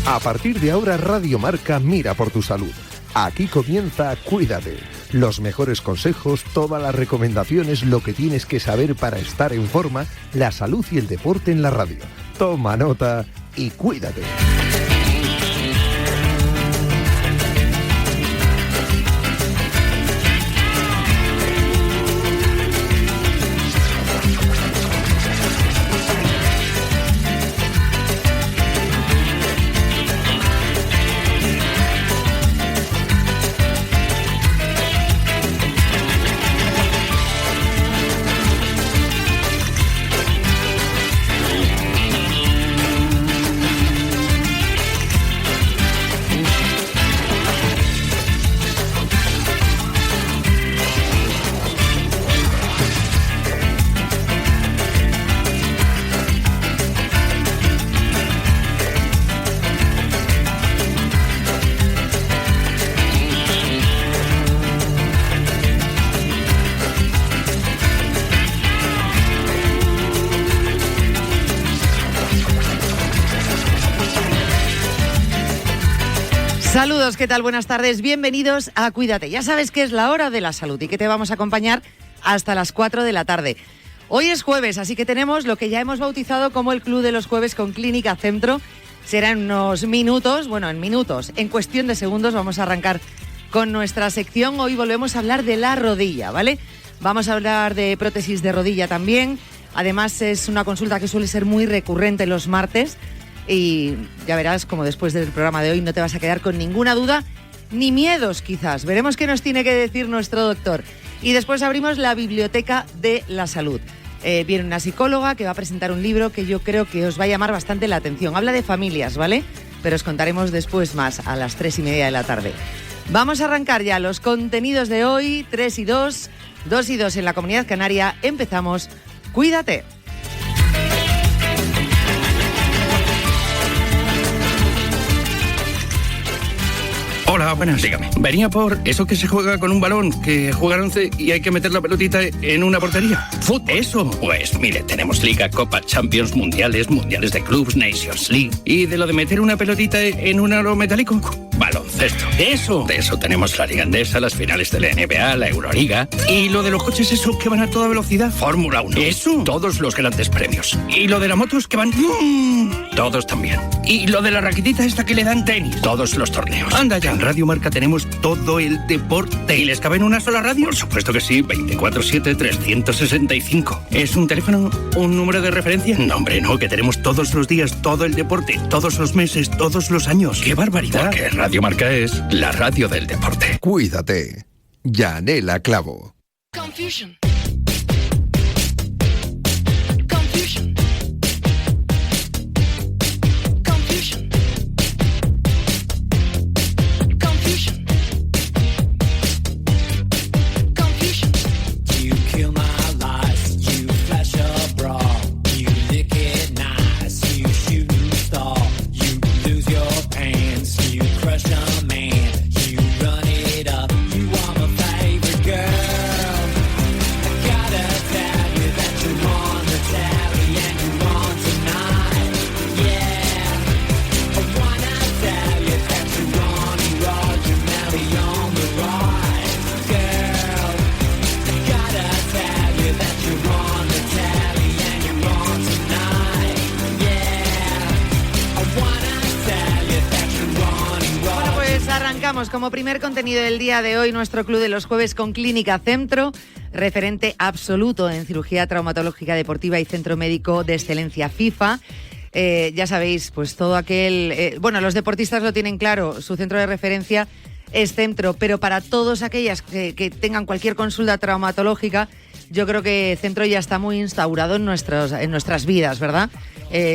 A partir de ahora, Radio Marca mira por tu salud. Aquí comienza Cuídate. Los mejores consejos, todas las recomendaciones, lo que tienes que saber para estar en forma, la salud y el deporte en la radio. Toma nota y cuídate. Saludos, ¿qué tal? Buenas tardes, bienvenidos a Cuídate. Ya sabes que es la hora de la salud y que te vamos a acompañar hasta las 4 de la tarde. Hoy es jueves, así que tenemos lo que ya hemos bautizado como el Club de los Jueves con Clínica Centro. Será en unos minutos, en cuestión de segundos vamos a arrancar con nuestra sección. Hoy volvemos a hablar de la rodilla, ¿vale? Vamos a hablar de prótesis de rodilla también. Además es una consulta que suele ser muy recurrente los martes. Y ya verás como después del programa de hoy no te vas a quedar con ninguna duda, ni miedos quizás. Veremos qué nos tiene que decir nuestro doctor. Y después abrimos la biblioteca de la salud. Viene una psicóloga que va a presentar un libro que yo creo que os va a llamar bastante la atención. Habla de familias, ¿vale? Pero os contaremos después más, a las 3:30 de la tarde. Vamos a arrancar ya los contenidos de hoy, 3 y 2, 2 y 2 en la Comunidad Canaria. Empezamos. Cuídate. Hola, buenas, dígame. Venía por eso que se juega con un balón, que juegan 11 y hay que meter la pelotita en una portería. ¿Fútbol? Eso. Pues mire, tenemos Liga, Copa, Champions, Mundiales de clubs, Nations League. ¿Y de lo de meter una pelotita en un aro metálico? Baloncesto. Eso. De eso tenemos la Liga Endesa, las finales de la NBA, la Euroliga. ¿Y lo de los coches esos que van a toda velocidad? Fórmula 1. Eso. Todos los grandes premios. ¿Y lo de las motos que van? Todos también. ¿Y lo de la raquetita esta que le dan tenis? Todos los torneos. Anda ya. En Radio Marca tenemos todo el deporte. ¿Y les cabe en una sola radio? Por supuesto que sí, 24/7, 365. ¿Es un teléfono, un número de referencia? No, hombre, no, que tenemos todos los días, todo el deporte, todos los meses, todos los años. ¡Qué barbaridad! Porque Radio Marca es la radio del deporte. Cuídate. Yanela Clavo. Confusion. Como primer contenido del día de hoy, nuestro Club de los Jueves con Clínica Centro, referente absoluto en cirugía traumatológica deportiva y centro médico de excelencia FIFA. Ya sabéis, pues todo aquel... los deportistas lo tienen claro, su centro de referencia es Centro, pero para todos aquellas que tengan cualquier consulta traumatológica, yo creo que Centro ya está muy instaurado en nuestras vidas, ¿verdad?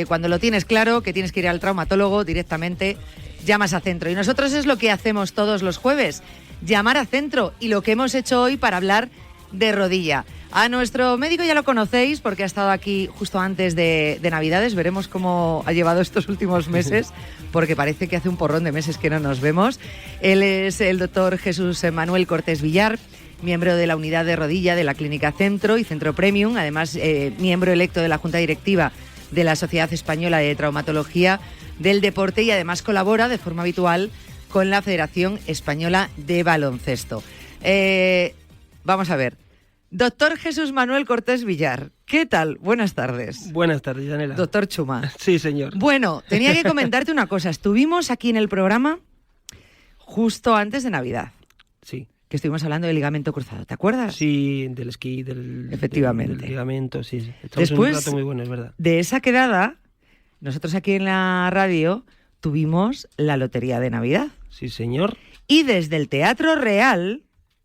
Cuando lo tienes claro, que tienes que ir al traumatólogo directamente, llamas a Centro. Y nosotros es lo que hacemos todos los jueves, llamar a Centro, y lo que hemos hecho hoy para hablar de rodilla. A nuestro médico ya lo conocéis porque ha estado aquí justo antes de Navidades. Veremos cómo ha llevado estos últimos meses, porque parece que hace un porrón de meses que no nos vemos. Él es el doctor Jesús Manuel Cortés Villar, miembro de la unidad de rodilla de la Clínica Centro y Centro Premium, además miembro electo de la Junta Directiva de la Sociedad Española de Traumatología del Deporte y además colabora de forma habitual con la Federación Española de Baloncesto. Vamos a ver. Doctor Jesús Manuel Cortés Villar, ¿qué tal? Buenas tardes. Buenas tardes, Yanela. Doctor Chuma. Sí, señor. Bueno, tenía que comentarte una cosa. Estuvimos aquí en el programa justo antes de Navidad. Sí. Que estuvimos hablando del ligamento cruzado, ¿te acuerdas? Sí, del esquí, Efectivamente. del ligamento, sí. Estamos Después en un rato muy bueno, es verdad. De esa quedada, nosotros aquí en la radio tuvimos la lotería de Navidad. Sí, señor. Y desde el Teatro Real,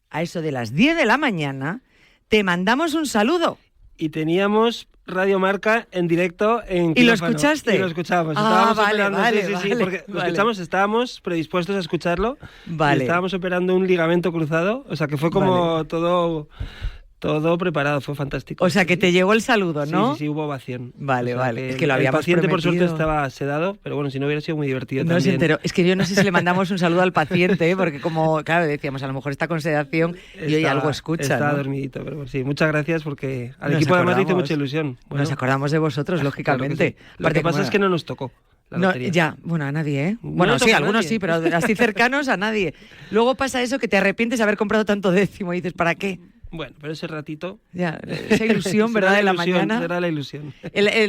a eso de las 10 de la mañana, te mandamos un saludo. Y teníamos Radio Marca en directo en ¿Y lo quirófano. escuchaste? Y lo escuchábamos. Ah, Estábamos vale, operando, vale, sí, vale, porque lo vale. escuchamos, estábamos predispuestos a escucharlo. Vale. Y estábamos operando un ligamento cruzado, o sea que fue como todo preparado, fue fantástico. O sea, que te llegó el saludo, ¿no? Sí, hubo ovación. Vale, O sea, vale. Es que lo habíamos el paciente, por prometido. suerte, estaba sedado, pero bueno, si no hubiera sido muy divertido No se también. enteró. Es que yo no sé si le mandamos un saludo al paciente, porque como, claro, decíamos, a lo mejor está con sedación y hoy algo escucha, Está ¿no? dormidito, pero bueno, sí, muchas gracias porque al Nos equipo además le hizo acordamos. mucha ilusión. Bueno, Nos acordamos de vosotros, lógicamente. claro que sí. Lo Aparte, que pasa como- es que no nos tocó la No, lotería. ya, bueno, a nadie, ¿eh? No Bueno, le sí, tocó a algunos nadie. sí, pero así cercanos a nadie. Luego pasa eso que te arrepientes de haber comprado tanto décimo y dices, ¿para qué? Bueno, pero ese ratito... Ya, esa ilusión, ¿verdad? será De la ilusión, mañana. Será la ilusión.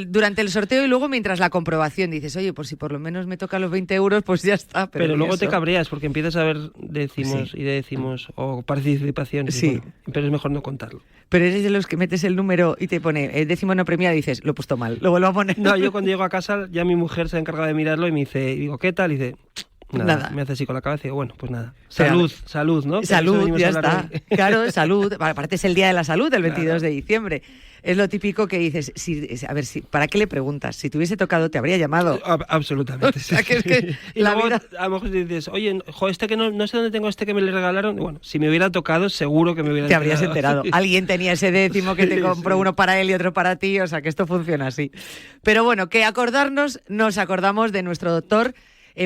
Durante el sorteo y luego mientras la comprobación dices, oye, pues si por lo menos me toca los 20 euros, pues ya está. Pero luego eso. te cabreas porque empiezas a ver décimos Sí. y décimos o participaciones. y Sí. bueno, pero es mejor no contarlo. Pero eres de los que metes el número y te pone el décimo no premiado y dices, lo he puesto mal, lo vuelvo a poner. No, yo cuando llego a casa ya mi mujer se ha encargado de mirarlo y me dice, y digo, ¿qué tal? Y dice, nada. Me hace así con la cabeza y digo, bueno, pues nada. Pero- Salud, ¿no? Que de eso Salud, venimos ya a hablar está. hoy. Claro, salud. Aparte es el Día de la Salud, el 22 Claro. de diciembre. Es lo típico que dices, a ver, ¿para qué le preguntas? Si te hubiese tocado, te habría llamado. Absolutamente. O sea, sí. que es que y la luego, vida- a lo mejor dices, oye, este que no sé dónde tengo este que me le regalaron. Bueno, si me hubiera tocado, seguro que me hubiera Te habrías enterado. Sí. Alguien tenía ese décimo que te Sí, compró sí. uno para él y otro para ti, o sea que esto funciona así. Pero bueno, que acordarnos, nos acordamos de nuestro doctor,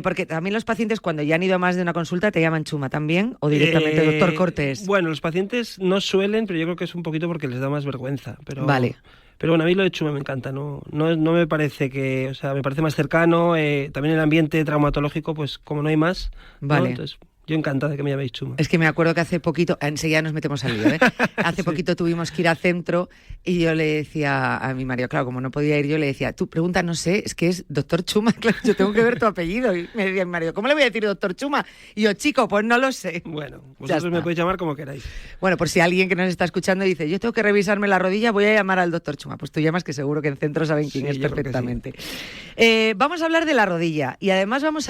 porque también los pacientes cuando ya han ido a más de una consulta te llaman Chuma también, o directamente doctor Cortés. Bueno, los pacientes no suelen, pero yo creo que es un poquito porque les da más vergüenza. Pero, Vale. Pero bueno, a mí lo de Chuma me encanta, no me parece que, o sea, me parece más cercano, también el ambiente traumatológico, pues como no hay más, ¿no? Vale. Entonces, yo encantado de que me llaméis Chuma. Es que me acuerdo que hace poquito, enseguida nos metemos al lío, ¿eh? Hace poquito tuvimos que ir al centro y yo le decía a mi marido, claro, como no podía ir, yo le decía, tú pregunta, no sé, es que es doctor Chuma, claro, yo tengo que ver tu apellido. Y me decía mi marido, ¿cómo le voy a decir doctor Chuma? Y yo, chico, pues no lo sé. Bueno, Ya vosotros me está. podéis llamar como queráis. Bueno, por si alguien que nos está escuchando dice, yo tengo que revisarme la rodilla, voy a llamar al doctor Chuma. Pues tú llamas, que seguro que en centro saben quién Sí, es yo creo que sí. perfectamente. Vamos a hablar de la rodilla y además nos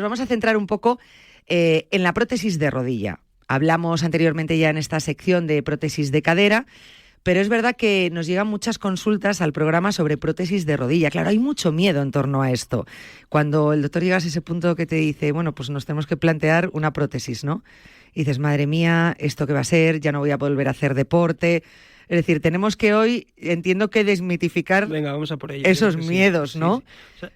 vamos a centrar un poco en la prótesis de rodilla. Hablamos anteriormente ya en esta sección de prótesis de cadera, pero es verdad que nos llegan muchas consultas al programa sobre prótesis de rodilla. Claro, hay mucho miedo en torno a esto. Cuando el doctor llega a ese punto que te dice, bueno, pues nos tenemos que plantear una prótesis, ¿no? Y dices, madre mía, ¿esto qué va a ser? Ya no voy a volver a hacer deporte. Es decir, tenemos que hoy, entiendo que desmitificar Venga, vamos a por ello. esos creo que sí. miedos, Sí, ¿no? sí. O sea,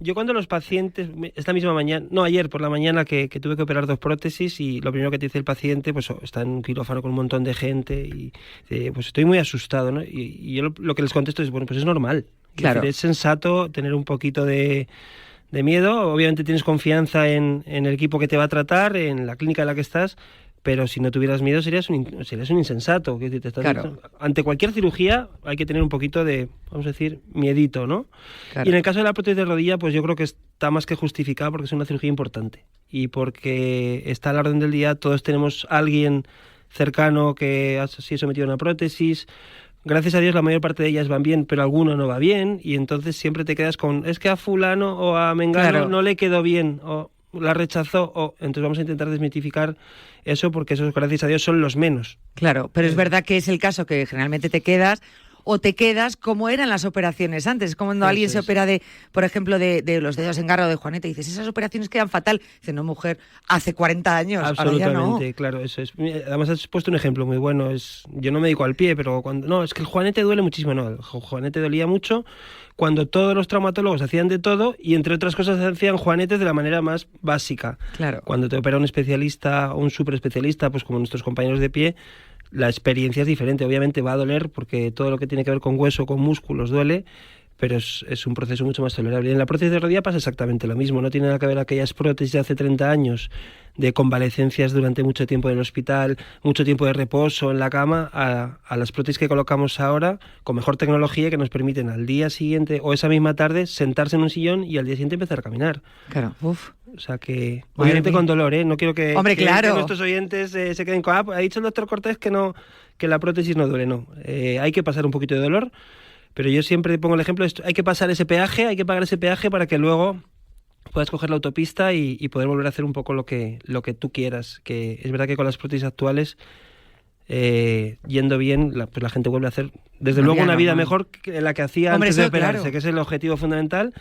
yo cuando los pacientes, esta misma mañana, no, ayer por la mañana que tuve que operar 2 prótesis y lo primero que te dice el paciente, pues está en un quirófano con un montón de gente y pues estoy muy asustado, ¿no? Y yo lo que les contesto es, bueno, pues es normal. Claro. Es sensato tener un poquito de miedo, obviamente tienes confianza en el equipo que te va a tratar, en la clínica en la que estás, pero si no tuvieras miedo serías un insensato. Quiero decir, Claro. Ante cualquier cirugía hay que tener un poquito de, vamos a decir, miedito, ¿no? Claro. Y en el caso de la prótesis de rodilla, pues yo creo que está más que justificado porque es una cirugía importante y porque está a la orden del día, todos tenemos a alguien cercano que ha sido sometido a una prótesis. Gracias a Dios la mayor parte de ellas van bien, pero alguno no va bien y entonces siempre te quedas con, es que a fulano o a mengano Claro. no le quedó bien o la rechazó o entonces vamos a intentar desmitificar eso porque esos, gracias a Dios, son los menos. Claro, pero es verdad que es el caso que generalmente te quedas o te quedas como eran las operaciones antes. Es como cuando Eso alguien se es. opera por ejemplo, de los dedos en garra o de Juanete y dices, esas operaciones quedan fatal. Dice, no, mujer, hace 40 años, ahora ya no. Absolutamente, claro, eso es. Además has puesto un ejemplo muy bueno, yo no me dedico al pie, pero no, es que el juanete duele muchísimo, no, el juanete dolía mucho cuando todos los traumatólogos hacían de todo y entre otras cosas hacían juanetes de la manera más básica. Claro. Cuando te opera un especialista o un superespecialista, pues como nuestros compañeros de pie, la experiencia es diferente. Obviamente va a doler porque todo lo que tiene que ver con hueso, con músculos duele, pero es un proceso mucho más tolerable. Y en la prótesis de rodilla pasa exactamente lo mismo, no tiene nada que ver aquellas prótesis de hace 30 años de convalecencias durante mucho tiempo en el hospital, mucho tiempo de reposo en la cama, a las prótesis que colocamos ahora con mejor tecnología que nos permiten al día siguiente o esa misma tarde sentarse en un sillón y al día siguiente empezar a caminar. Claro, uf. O sea que, obviamente con dolor, ¿eh? No quiero que, Hombre, claro, que nuestros oyentes se queden con, ha dicho el doctor Cortés que la prótesis no duele, no. Hay que pasar un poquito de dolor, pero yo siempre pongo el ejemplo, hay que pasar ese peaje, hay que pagar ese peaje para que luego puedas coger la autopista y poder volver a hacer un poco lo que tú quieras. Que es verdad que con las prótesis actuales, yendo bien, pues la gente vuelve a hacer, desde luego, una vida mejor que la que hacía antes de operarse, claro, que es el objetivo fundamental,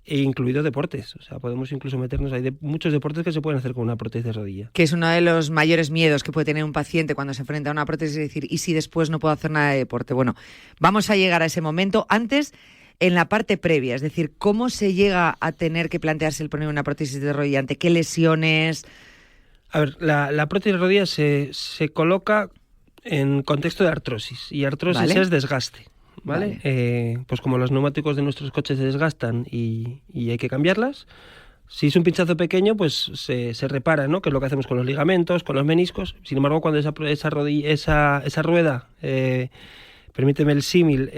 e incluidos deportes. O sea, podemos incluso meternos, hay muchos deportes que se pueden hacer con una prótesis de rodilla. Que es uno de los mayores miedos que puede tener un paciente cuando se enfrenta a una prótesis, es decir, ¿y si después no puedo hacer nada de deporte? Bueno, vamos a llegar a ese momento. Antes, en la parte previa, es decir, ¿cómo se llega a tener que plantearse el poner una prótesis de rodilla? ¿Ante qué lesiones? A ver, la prótesis de rodilla se coloca en contexto de artrosis, y artrosis, ¿vale?, es desgaste. ¿Vale? Pues como los neumáticos de nuestros coches se desgastan y hay que cambiarlas, si es un pinchazo pequeño, pues se repara, ¿no? Que es lo que hacemos con los ligamentos, con los meniscos. Sin embargo, cuando esa rueda, permíteme el símil,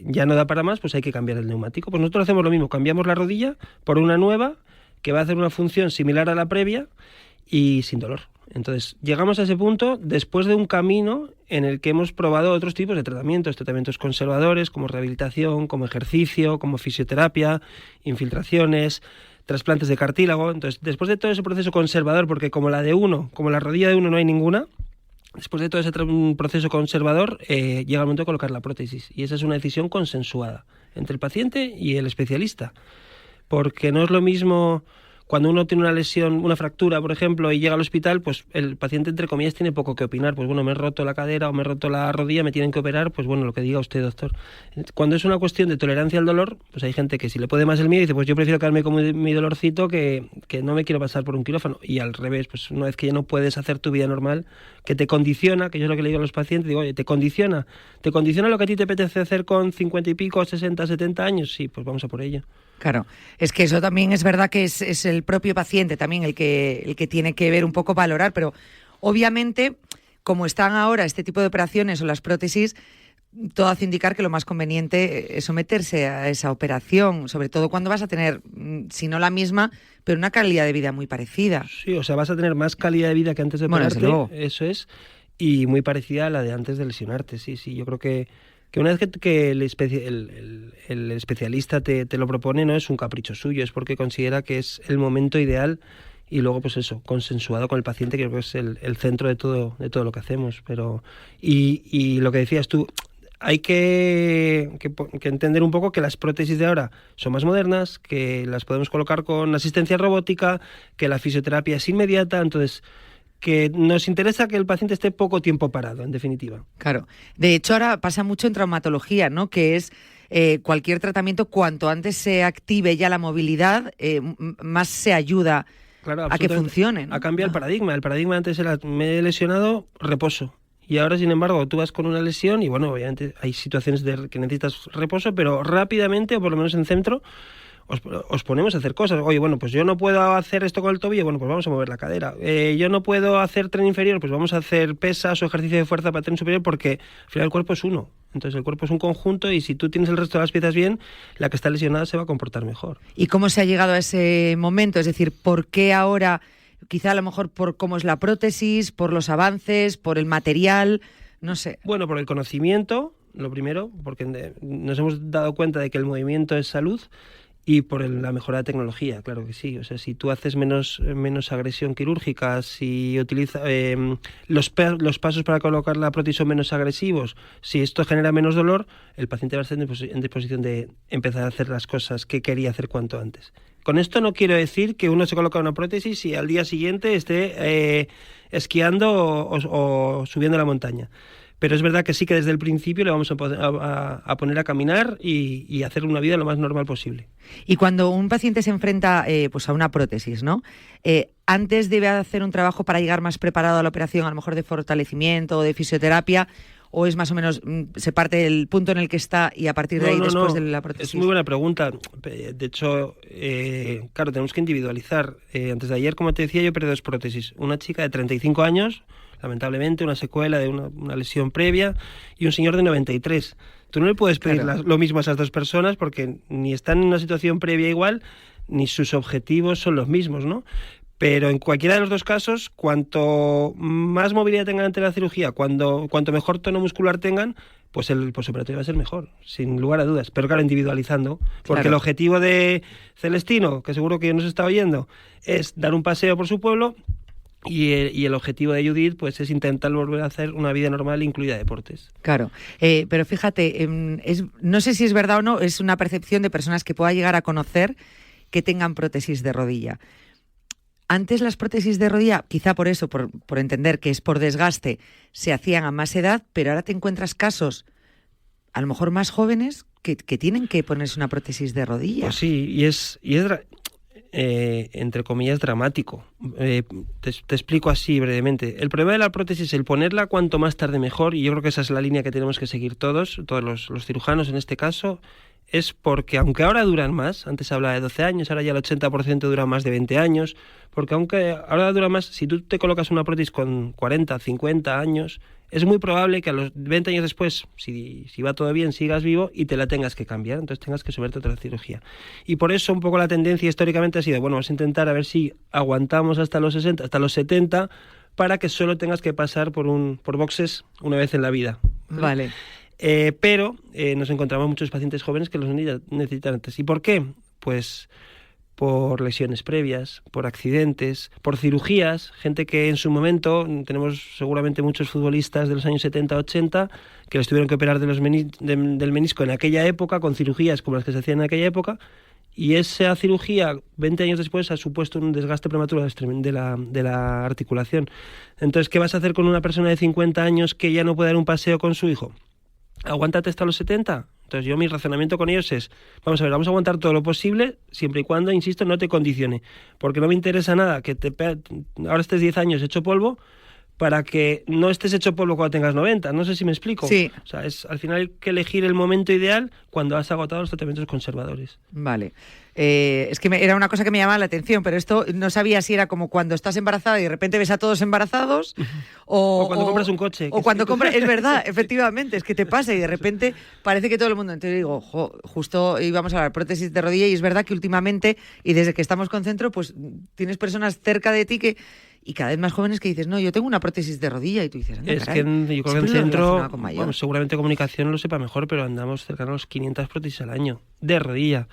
ya no da para más, pues hay que cambiar el neumático. Pues nosotros hacemos lo mismo, cambiamos la rodilla por una nueva que va a hacer una función similar a la previa y sin dolor. Entonces, llegamos a ese punto después de un camino en el que hemos probado otros tipos de tratamientos conservadores, como rehabilitación, como ejercicio, como fisioterapia, infiltraciones, trasplantes de cartílago. Entonces, después de todo ese proceso conservador, porque como la rodilla de uno no hay ninguna, después de todo ese proceso conservador, llega el momento de colocar la prótesis. Y esa es una decisión consensuada entre el paciente y el especialista. Porque no es lo mismo cuando uno tiene una lesión, una fractura, por ejemplo, y llega al hospital, pues el paciente, entre comillas, tiene poco que opinar. Pues bueno, me he roto la cadera o me he roto la rodilla, me tienen que operar, pues bueno, lo que diga usted, doctor. Cuando es una cuestión de tolerancia al dolor, pues hay gente que si le puede más el miedo, dice, pues yo prefiero quedarme con mi dolorcito que no me quiero pasar por un quirófano. Y al revés, pues una vez que ya no puedes hacer tu vida normal, que te condiciona, que yo es lo que le digo a los pacientes, digo, oye, ¿te condiciona lo que a ti te apetece hacer con 50 y pico, 60, 70 años? Sí, pues vamos a por ello. Claro, es que eso también es verdad que es el propio paciente también el que tiene que ver un poco, valorar, pero obviamente, como están ahora este tipo de operaciones o las prótesis, todo hace indicar que lo más conveniente es someterse a esa operación, sobre todo cuando vas a tener, si no la misma, pero una calidad de vida muy parecida. Sí, o sea, vas a tener más calidad de vida que antes de operarte, eso es, y muy parecida a la de antes de lesionarte, sí, yo creo que una vez que el especialista te lo propone, no es un capricho suyo, es porque considera que es el momento ideal y luego, pues eso, consensuado con el paciente, que creo que es el centro de todo lo que hacemos. Pero y lo que decías tú, hay que entender un poco que las prótesis de ahora son más modernas, que las podemos colocar con asistencia robótica, que la fisioterapia es inmediata, entonces que nos interesa que el paciente esté poco tiempo parado, en definitiva. Claro. De hecho, ahora pasa mucho en traumatología, ¿no? Que es cualquier tratamiento, cuanto antes se active ya la movilidad, más se ayuda, claro, a que funcione, ¿no? Ha cambiado el paradigma. El paradigma antes era, me he lesionado, reposo. Y ahora, sin embargo, tú vas con una lesión y, bueno, obviamente hay situaciones que necesitas reposo, pero rápidamente, o por lo menos en centro, os ponemos a hacer cosas. Oye, bueno, pues yo no puedo hacer esto con el tobillo, bueno, pues vamos a mover la cadera. Yo no puedo hacer tren inferior, pues vamos a hacer pesas o ejercicio de fuerza para tren superior, porque al final el cuerpo es uno. Entonces el cuerpo es un conjunto y si tú tienes el resto de las piezas bien, la que está lesionada se va a comportar mejor. ¿Y cómo se ha llegado a ese momento? Es decir, ¿por qué ahora, quizá a lo mejor por cómo es la prótesis, por los avances, por el material, no sé? Bueno, por el conocimiento, lo primero, porque nos hemos dado cuenta de que el movimiento es salud. Y por la mejora de tecnología, claro que sí. O sea, si tú haces menos agresión quirúrgica, si utilizas los pasos para colocar la prótesis son menos agresivos, si esto genera menos dolor, el paciente va a estar en disposición de empezar a hacer las cosas que quería hacer cuanto antes. Con esto no quiero decir que uno se coloca una prótesis y al día siguiente esté esquiando o subiendo la montaña. Pero es verdad que sí que desde el principio le vamos a poner a caminar y hacer una vida lo más normal posible. Y cuando un paciente se enfrenta pues a una prótesis, ¿no? Antes debe hacer un trabajo para llegar más preparado a la operación, a lo mejor de fortalecimiento o de fisioterapia, o es más o menos, se parte el punto en el que está y a partir de ahí después de la prótesis? Es muy buena pregunta. De hecho, claro, tenemos que individualizar. Antes de ayer, como te decía, yo perdí 2 prótesis. Una chica de 35 años, lamentablemente, una secuela de una lesión previa, y un señor de 93. Tú no le puedes pedir lo mismo a esas 2 personas porque ni están en una situación previa igual, ni sus objetivos son los mismos, ¿no? Pero en cualquiera de los 2 casos, cuanto más movilidad tengan ante la cirugía, cuanto mejor tono muscular tengan, pues el postoperatorio va a ser mejor, sin lugar a dudas. Pero claro, individualizando. Porque el objetivo de Celestino, que seguro que nos está oyendo, es dar un paseo por su pueblo, y el objetivo de Judith pues es intentar volver a hacer una vida normal, incluida deportes. Claro, pero fíjate, no sé si es verdad o no, es una percepción de personas que pueda llegar a conocer que tengan prótesis de rodilla. Antes las prótesis de rodilla, quizá por eso, por entender que es por desgaste, se hacían a más edad, pero ahora te encuentras casos, a lo mejor más jóvenes, que tienen que ponerse una prótesis de rodilla. Pues sí, y es entre comillas, dramático. Te explico así brevemente. El problema de la prótesis es el ponerla cuanto más tarde mejor, y yo creo que esa es la línea que tenemos que seguir todos los cirujanos en este caso, es porque aunque ahora duran más, antes se hablaba de 12 años, ahora ya el 80% dura más de 20 años, porque aunque ahora dura más, si tú te colocas una prótesis con 40, 50 años, es muy probable que a los 20 años después, si va todo bien, sigas vivo y te la tengas que cambiar, entonces tengas que someterte a otra cirugía. Y por eso un poco la tendencia históricamente ha sido, bueno, vamos a intentar a ver si aguantamos hasta los 60, hasta los 70, para que solo tengas que pasar por boxes una vez en la vida. Vale. Pero nos encontramos muchos pacientes jóvenes que los necesitan antes. ¿Y por qué? Pues por lesiones previas, por accidentes, por cirugías, gente que en su momento, tenemos seguramente muchos futbolistas de los años 70-80 que les tuvieron que operar del menisco en aquella época, con cirugías como las que se hacían en aquella época, y esa cirugía 20 años después ha supuesto un desgaste prematuro de la articulación. Entonces, ¿qué vas a hacer con una persona de 50 años que ya no puede dar un paseo con su hijo? ¿Aguántate hasta los 70? Entonces mi razonamiento con ellos es, vamos a aguantar todo lo posible, siempre y cuando, insisto, no te condicione, porque no me interesa nada que ahora estés 10 años hecho polvo, para que no estés hecho polvo cuando tengas 90, no sé si me explico. Sí. O sea, al final hay que elegir el momento ideal cuando has agotado los tratamientos conservadores. Vale. Es que era una cosa que me llamaba la atención, pero esto no sabía si era como cuando estás embarazada y de repente ves a todos embarazados o cuando compras un coche. O cuando compras, es verdad, efectivamente, es que te pasa y de repente parece que todo el mundo. Entonces digo, justo íbamos a hablar de prótesis de rodilla y es verdad que últimamente, y desde que estamos con Centro, pues tienes personas cerca de ti y cada vez más jóvenes que dices, no, yo tengo una prótesis de rodilla, y tú dices, es caray, que yo creo que en Centro, bueno, seguramente comunicación lo sepa mejor, pero andamos cercanos a los 500 prótesis al año de rodilla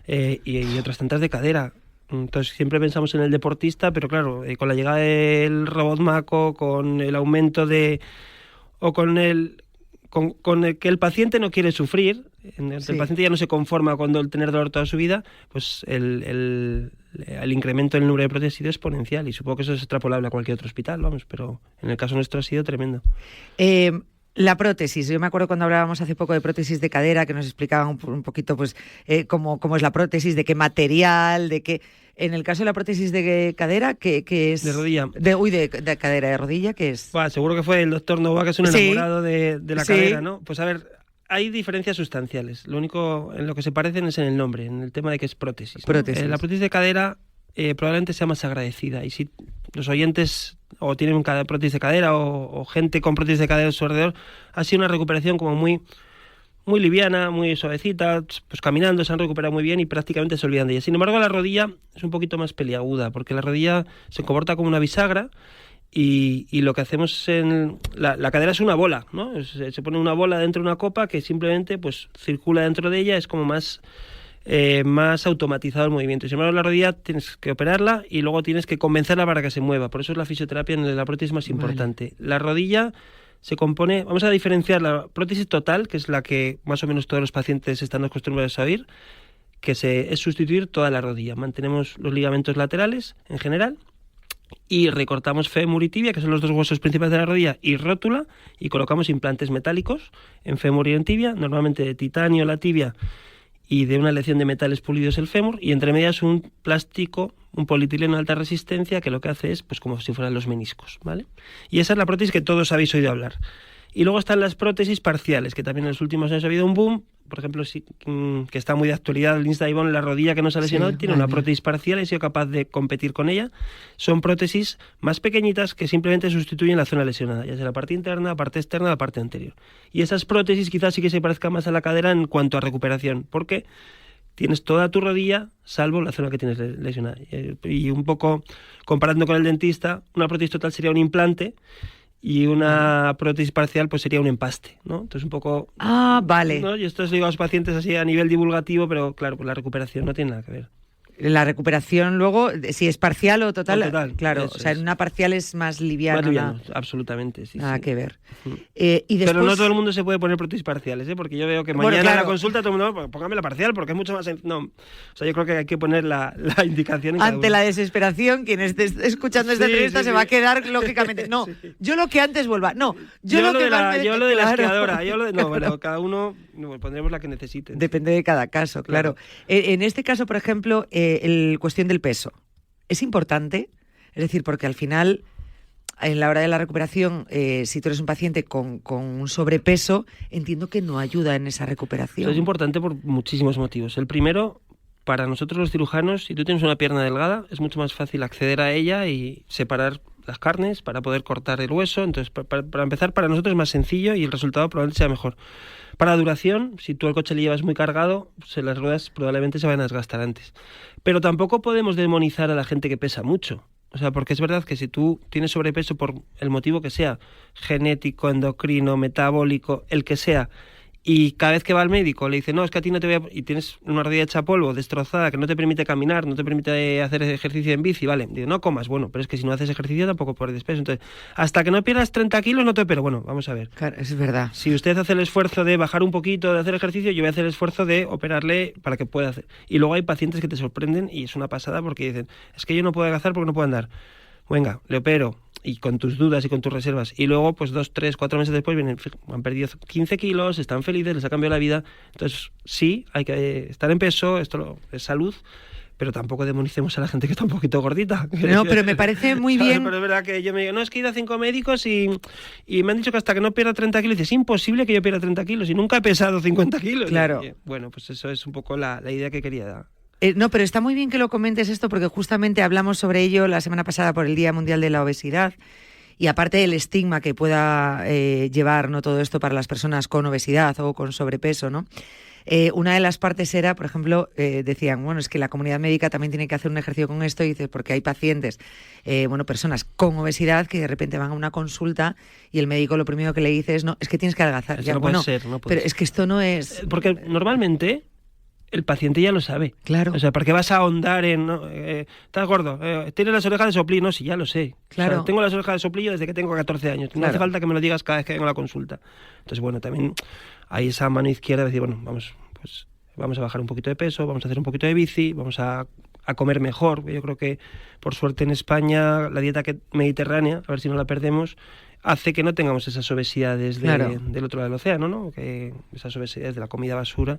y otras tantas de cadera. Entonces siempre pensamos en el deportista, pero claro, con la llegada del robot Mako, con el aumento con el que el paciente no quiere sufrir, el paciente ya no se conforma con tener dolor toda su vida, pues el incremento del número de prótesis ha sido exponencial, y supongo que eso es extrapolable a cualquier otro hospital, pero en el caso nuestro ha sido tremendo. La prótesis, yo me acuerdo cuando hablábamos hace poco de prótesis de cadera, que nos explicaban un poquito pues cómo es la prótesis, de qué material, de qué... En el caso de la prótesis de cadera, ¿qué es? De rodilla. De cadera, de rodilla, ¿qué es? Seguro que fue el doctor Nova, que es un enamorado de la cadera, ¿no? Pues a ver, hay diferencias sustanciales. Lo único en lo que se parecen es en el nombre, en el tema de que es prótesis, ¿no? La prótesis de cadera probablemente sea más agradecida, y si los oyentes o tienen prótesis de cadera o gente con prótesis de cadera a su alrededor, ha sido una recuperación como muy liviana, muy suavecita, pues caminando se han recuperado muy bien y prácticamente se olvidan de ella. Sin embargo, la rodilla es un poquito más peliaguda, porque la rodilla se comporta como una bisagra, y lo que hacemos en la cadera es una bola, ¿no? Se pone una bola dentro de una copa que simplemente pues circula dentro de ella, es como más automatizado el movimiento. Y sin embargo, la rodilla tienes que operarla y luego tienes que convencerla para que se mueva. Por eso es la fisioterapia en la prótesis más importante. Vale. La rodilla se compone, vamos a diferenciar la prótesis total, que es la que más o menos todos los pacientes están acostumbrados a oír, que es sustituir toda la rodilla. Mantenemos los ligamentos laterales en general y recortamos fémur y tibia, que son los 2 huesos principales de la rodilla, y rótula, y colocamos implantes metálicos en fémur y en tibia, normalmente de titanio la tibia y de una aleación de metales pulidos el fémur, y entre medias un plástico, un polietileno de alta resistencia, que lo que hace es pues como si fueran los meniscos, ¿vale? Y esa es la prótesis que todos habéis oído hablar. Y luego están las prótesis parciales, que también en los últimos años ha habido un boom. Por ejemplo, que está muy de actualidad, el Lindsay Vonn, la rodilla que no se ha lesionado, tiene una prótesis parcial y ha sido capaz de competir con ella. Son prótesis más pequeñitas que simplemente sustituyen la zona lesionada, ya sea la parte interna, la parte externa, la parte anterior. Y esas prótesis quizás sí que se parezcan más a la cadera en cuanto a recuperación, porque tienes toda tu rodilla, salvo la zona que tienes lesionada. Y un poco comparando con el dentista, una prótesis total sería un implante, y una prótesis parcial pues sería un empaste, ¿no? Entonces un poco... Vale. ¿no? Y esto es, digo, a los pacientes así a nivel divulgativo, pero claro, pues la recuperación no tiene nada que ver. La recuperación luego, si es parcial o total, claro, o sea, en una parcial es más liviana. Más liviano, absolutamente, sí. Nada que ver. Y después... Pero no todo el mundo se puede poner prótesis parciales, ¿eh? Porque yo veo que mañana en la consulta todo el mundo, póngame la parcial, porque es mucho más... No, o sea, yo creo que hay que poner la indicación en ante la desesperación, quien esté escuchando esta entrevista se va a quedar, lógicamente, no, yo lo que antes vuelva, no, yo lo que más yo lo de la esquiadora, no, bueno, cada uno pondremos la que necesite. Depende de cada caso, claro. En este caso, por ejemplo, el cuestión del peso es importante, es decir, porque al final, en la hora de la recuperación, si tú eres un paciente con un sobrepeso, entiendo que no ayuda en esa recuperación. Eso es importante por muchísimos motivos. El primero, para nosotros los cirujanos, si tú tienes una pierna delgada, es mucho más fácil acceder a ella y separar las carnes para poder cortar el hueso. Entonces, para empezar, para nosotros es más sencillo y el resultado probablemente sea mejor. Para duración, si tú el coche le llevas muy cargado, las ruedas probablemente se van a desgastar antes. Pero tampoco podemos demonizar a la gente que pesa mucho. O sea, porque es verdad que si tú tienes sobrepeso por el motivo que sea, genético, endocrino, metabólico, el que sea, y cada vez que va al médico le dice, no, es que a ti no te voy a... y tienes una rodilla hecha polvo, destrozada, que no te permite caminar, no te permite hacer ejercicio en bici, vale, digo, no comas, bueno, pero es que si no haces ejercicio tampoco pierdes peso. Entonces, hasta que no pierdas 30 kilos no te opero. Bueno, vamos a ver. Claro, es verdad. Si usted hace el esfuerzo de bajar un poquito, de hacer ejercicio, yo voy a hacer el esfuerzo de operarle para que pueda hacer. Y luego hay pacientes que te sorprenden y es una pasada porque dicen, es que yo no puedo adelgazar porque no puedo andar. Venga, le opero, y con tus dudas y con tus reservas, y luego pues 2, 3, 4 meses después han perdido 15 kilos, están felices, les ha cambiado la vida. Entonces sí, hay que estar en peso, esto es salud, pero tampoco demonicemos a la gente que está un poquito gordita. No, pero me parece muy bien. Pero es verdad que yo me digo, no, es que he ido a 5 médicos y me han dicho que hasta que no pierda 30 kilos, es imposible que yo pierda 30 kilos y nunca he pesado 50 kilos. Claro. Bueno, pues eso es un poco la idea que quería dar. No, pero está muy bien que lo comentes esto porque justamente hablamos sobre ello la semana pasada por el Día Mundial de la Obesidad y aparte del estigma que pueda llevar, ¿no?, todo esto para las personas con obesidad o con sobrepeso, ¿no? Una de las partes era, por ejemplo, decían, bueno, es que la comunidad médica también tiene que hacer un ejercicio con esto, y dices, porque hay pacientes, personas con obesidad que de repente van a una consulta y el médico lo primero que le dice es, no, es que tienes que adelgazar. Eso no puede ser, no puede pero ser. Es que esto no es... Porque normalmente el paciente ya lo sabe. Claro. O sea, ¿para qué vas a ahondar en... estás gordo, tienes las orejas de soplillo? No, sí, ya lo sé. Claro. O sea, tengo las orejas de soplillo desde que tengo 14 años. No hace falta que me lo digas cada vez que vengo a la consulta. Entonces, bueno, también hay esa mano izquierda de decir, bueno, vamos a bajar un poquito de peso, vamos a hacer un poquito de bici, vamos a comer mejor. Yo creo que, por suerte, en España, la dieta mediterránea, a ver si no la perdemos, hace que no tengamos esas obesidades del otro lado del océano, ¿no? Que esas obesidades de la comida basura.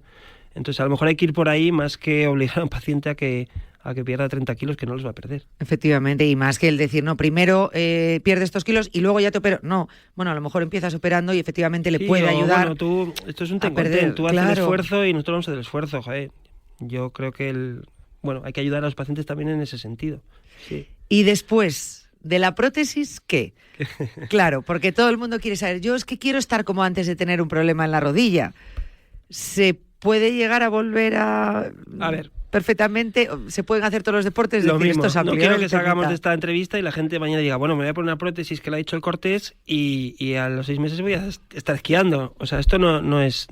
Entonces, a lo mejor hay que ir por ahí más que obligar a un paciente a que pierda 30 kilos, que no los va a perder. Efectivamente, y más que el decir, no, primero pierde estos kilos y luego ya te opero. No, bueno, a lo mejor empiezas operando y efectivamente le puede ayudar. Bueno, esto es un ten-con-ten, tú haces el esfuerzo y nosotros vamos a hacer el esfuerzo, joder. Yo creo que hay que ayudar a los pacientes también en ese sentido. Sí. Y después de la prótesis, ¿qué? Claro, porque todo el mundo quiere saber, yo es que quiero estar como antes de tener un problema en la rodilla. ¿Se puede llegar a volver a ver, perfectamente? ¿Se pueden hacer todos los deportes? Lo mismo, no quiero que salgamos de esta entrevista y la gente mañana diga, bueno, me voy a poner una prótesis que le ha dicho el Cortés y a los 6 meses voy a estar esquiando. O sea, esto no es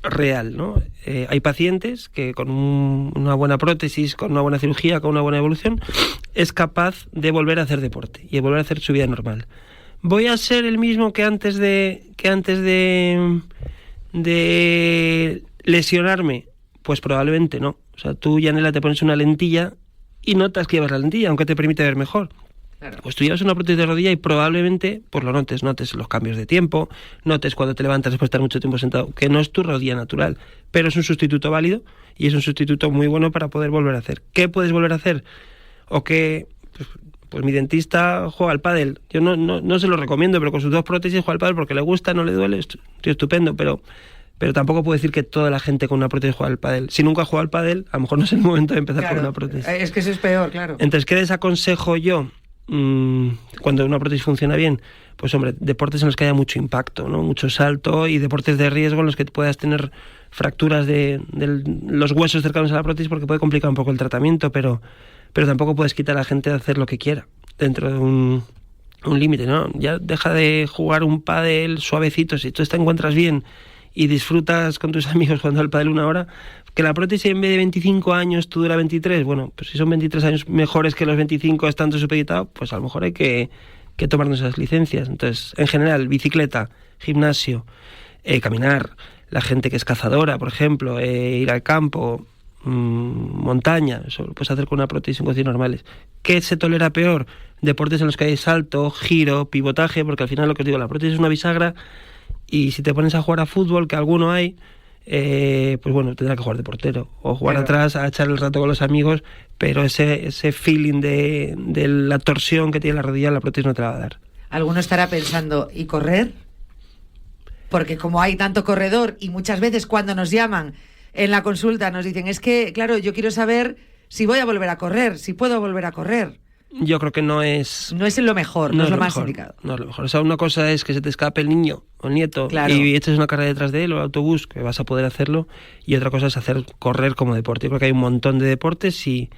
real, ¿no? Hay pacientes que con una buena prótesis, con una buena cirugía, con una buena evolución, es capaz de volver a hacer deporte y de volver a hacer su vida normal. ¿Voy a ser el mismo que antes de lesionarme? Pues probablemente no. O sea, tú, Yanela, te pones una lentilla y notas que llevas la lentilla, aunque te permite ver mejor. Claro. Pues tú llevas una prótesis de rodilla y probablemente pues lo notes los cambios de tiempo, notes cuando te levantas después de estar mucho tiempo sentado, que no es tu rodilla natural, pero es un sustituto válido y es un sustituto muy bueno para poder volver a hacer. ¿Qué puedes volver a hacer? O que, pues, Pues mi dentista juega al pádel. Yo no se lo recomiendo, pero con sus 2 prótesis juega al pádel porque le gusta, no le duele, tío, estupendo, pero tampoco puedo decir que toda la gente con una prótesis juega al pádel. Si nunca ha jugado al pádel, a lo mejor no es el momento de empezar con una prótesis. Es que eso es peor, claro. Entonces, ¿qué desaconsejo yo cuando una prótesis funciona bien? Pues hombre, deportes en los que haya mucho impacto, ¿no? Mucho salto, y deportes de riesgo en los que puedas tener fracturas de los huesos cercanos a la prótesis, porque puede complicar un poco el tratamiento, pero tampoco puedes quitar a la gente de hacer lo que quiera dentro de un límite, ¿no? Ya deja de jugar un pádel suavecito. Si tú te encuentras bien y disfrutas con tus amigos jugando al pádel 1 hora, que la prótesis en vez de 25 años tú dura 23, bueno, pues si son 23 años mejores que los 25 estando supeditado, pues a lo mejor hay que tomarnos esas licencias. Entonces, en general, bicicleta, gimnasio, caminar, la gente que es cazadora, por ejemplo, ir al campo, montaña, eso lo puedes hacer con una prótesis en condiciones normales. ¿Qué se tolera peor? Deportes en los que hay salto, giro, pivotaje, porque al final lo que os digo, la prótesis es una bisagra, y si te pones a jugar a fútbol, que alguno hay, pues bueno, tendrás que jugar de portero o jugar atrás a echar el rato con los amigos, pero ese feeling de la torsión que tiene la rodilla, la prótesis no te la va a dar. Alguno estará pensando, ¿y correr? Porque como hay tanto corredor, y muchas veces cuando nos llaman en la consulta nos dicen, es que, claro, yo quiero saber si voy a volver a correr, si puedo volver a correr. Yo creo que no es lo mejor, no es lo más indicado. No es lo mejor. O sea, una cosa es que se te escape el niño o el nieto, claro, y eches una carrera detrás de él o el autobús, que vas a poder hacerlo, y otra cosa es hacer correr como deporte. Yo creo que hay un montón de deportes y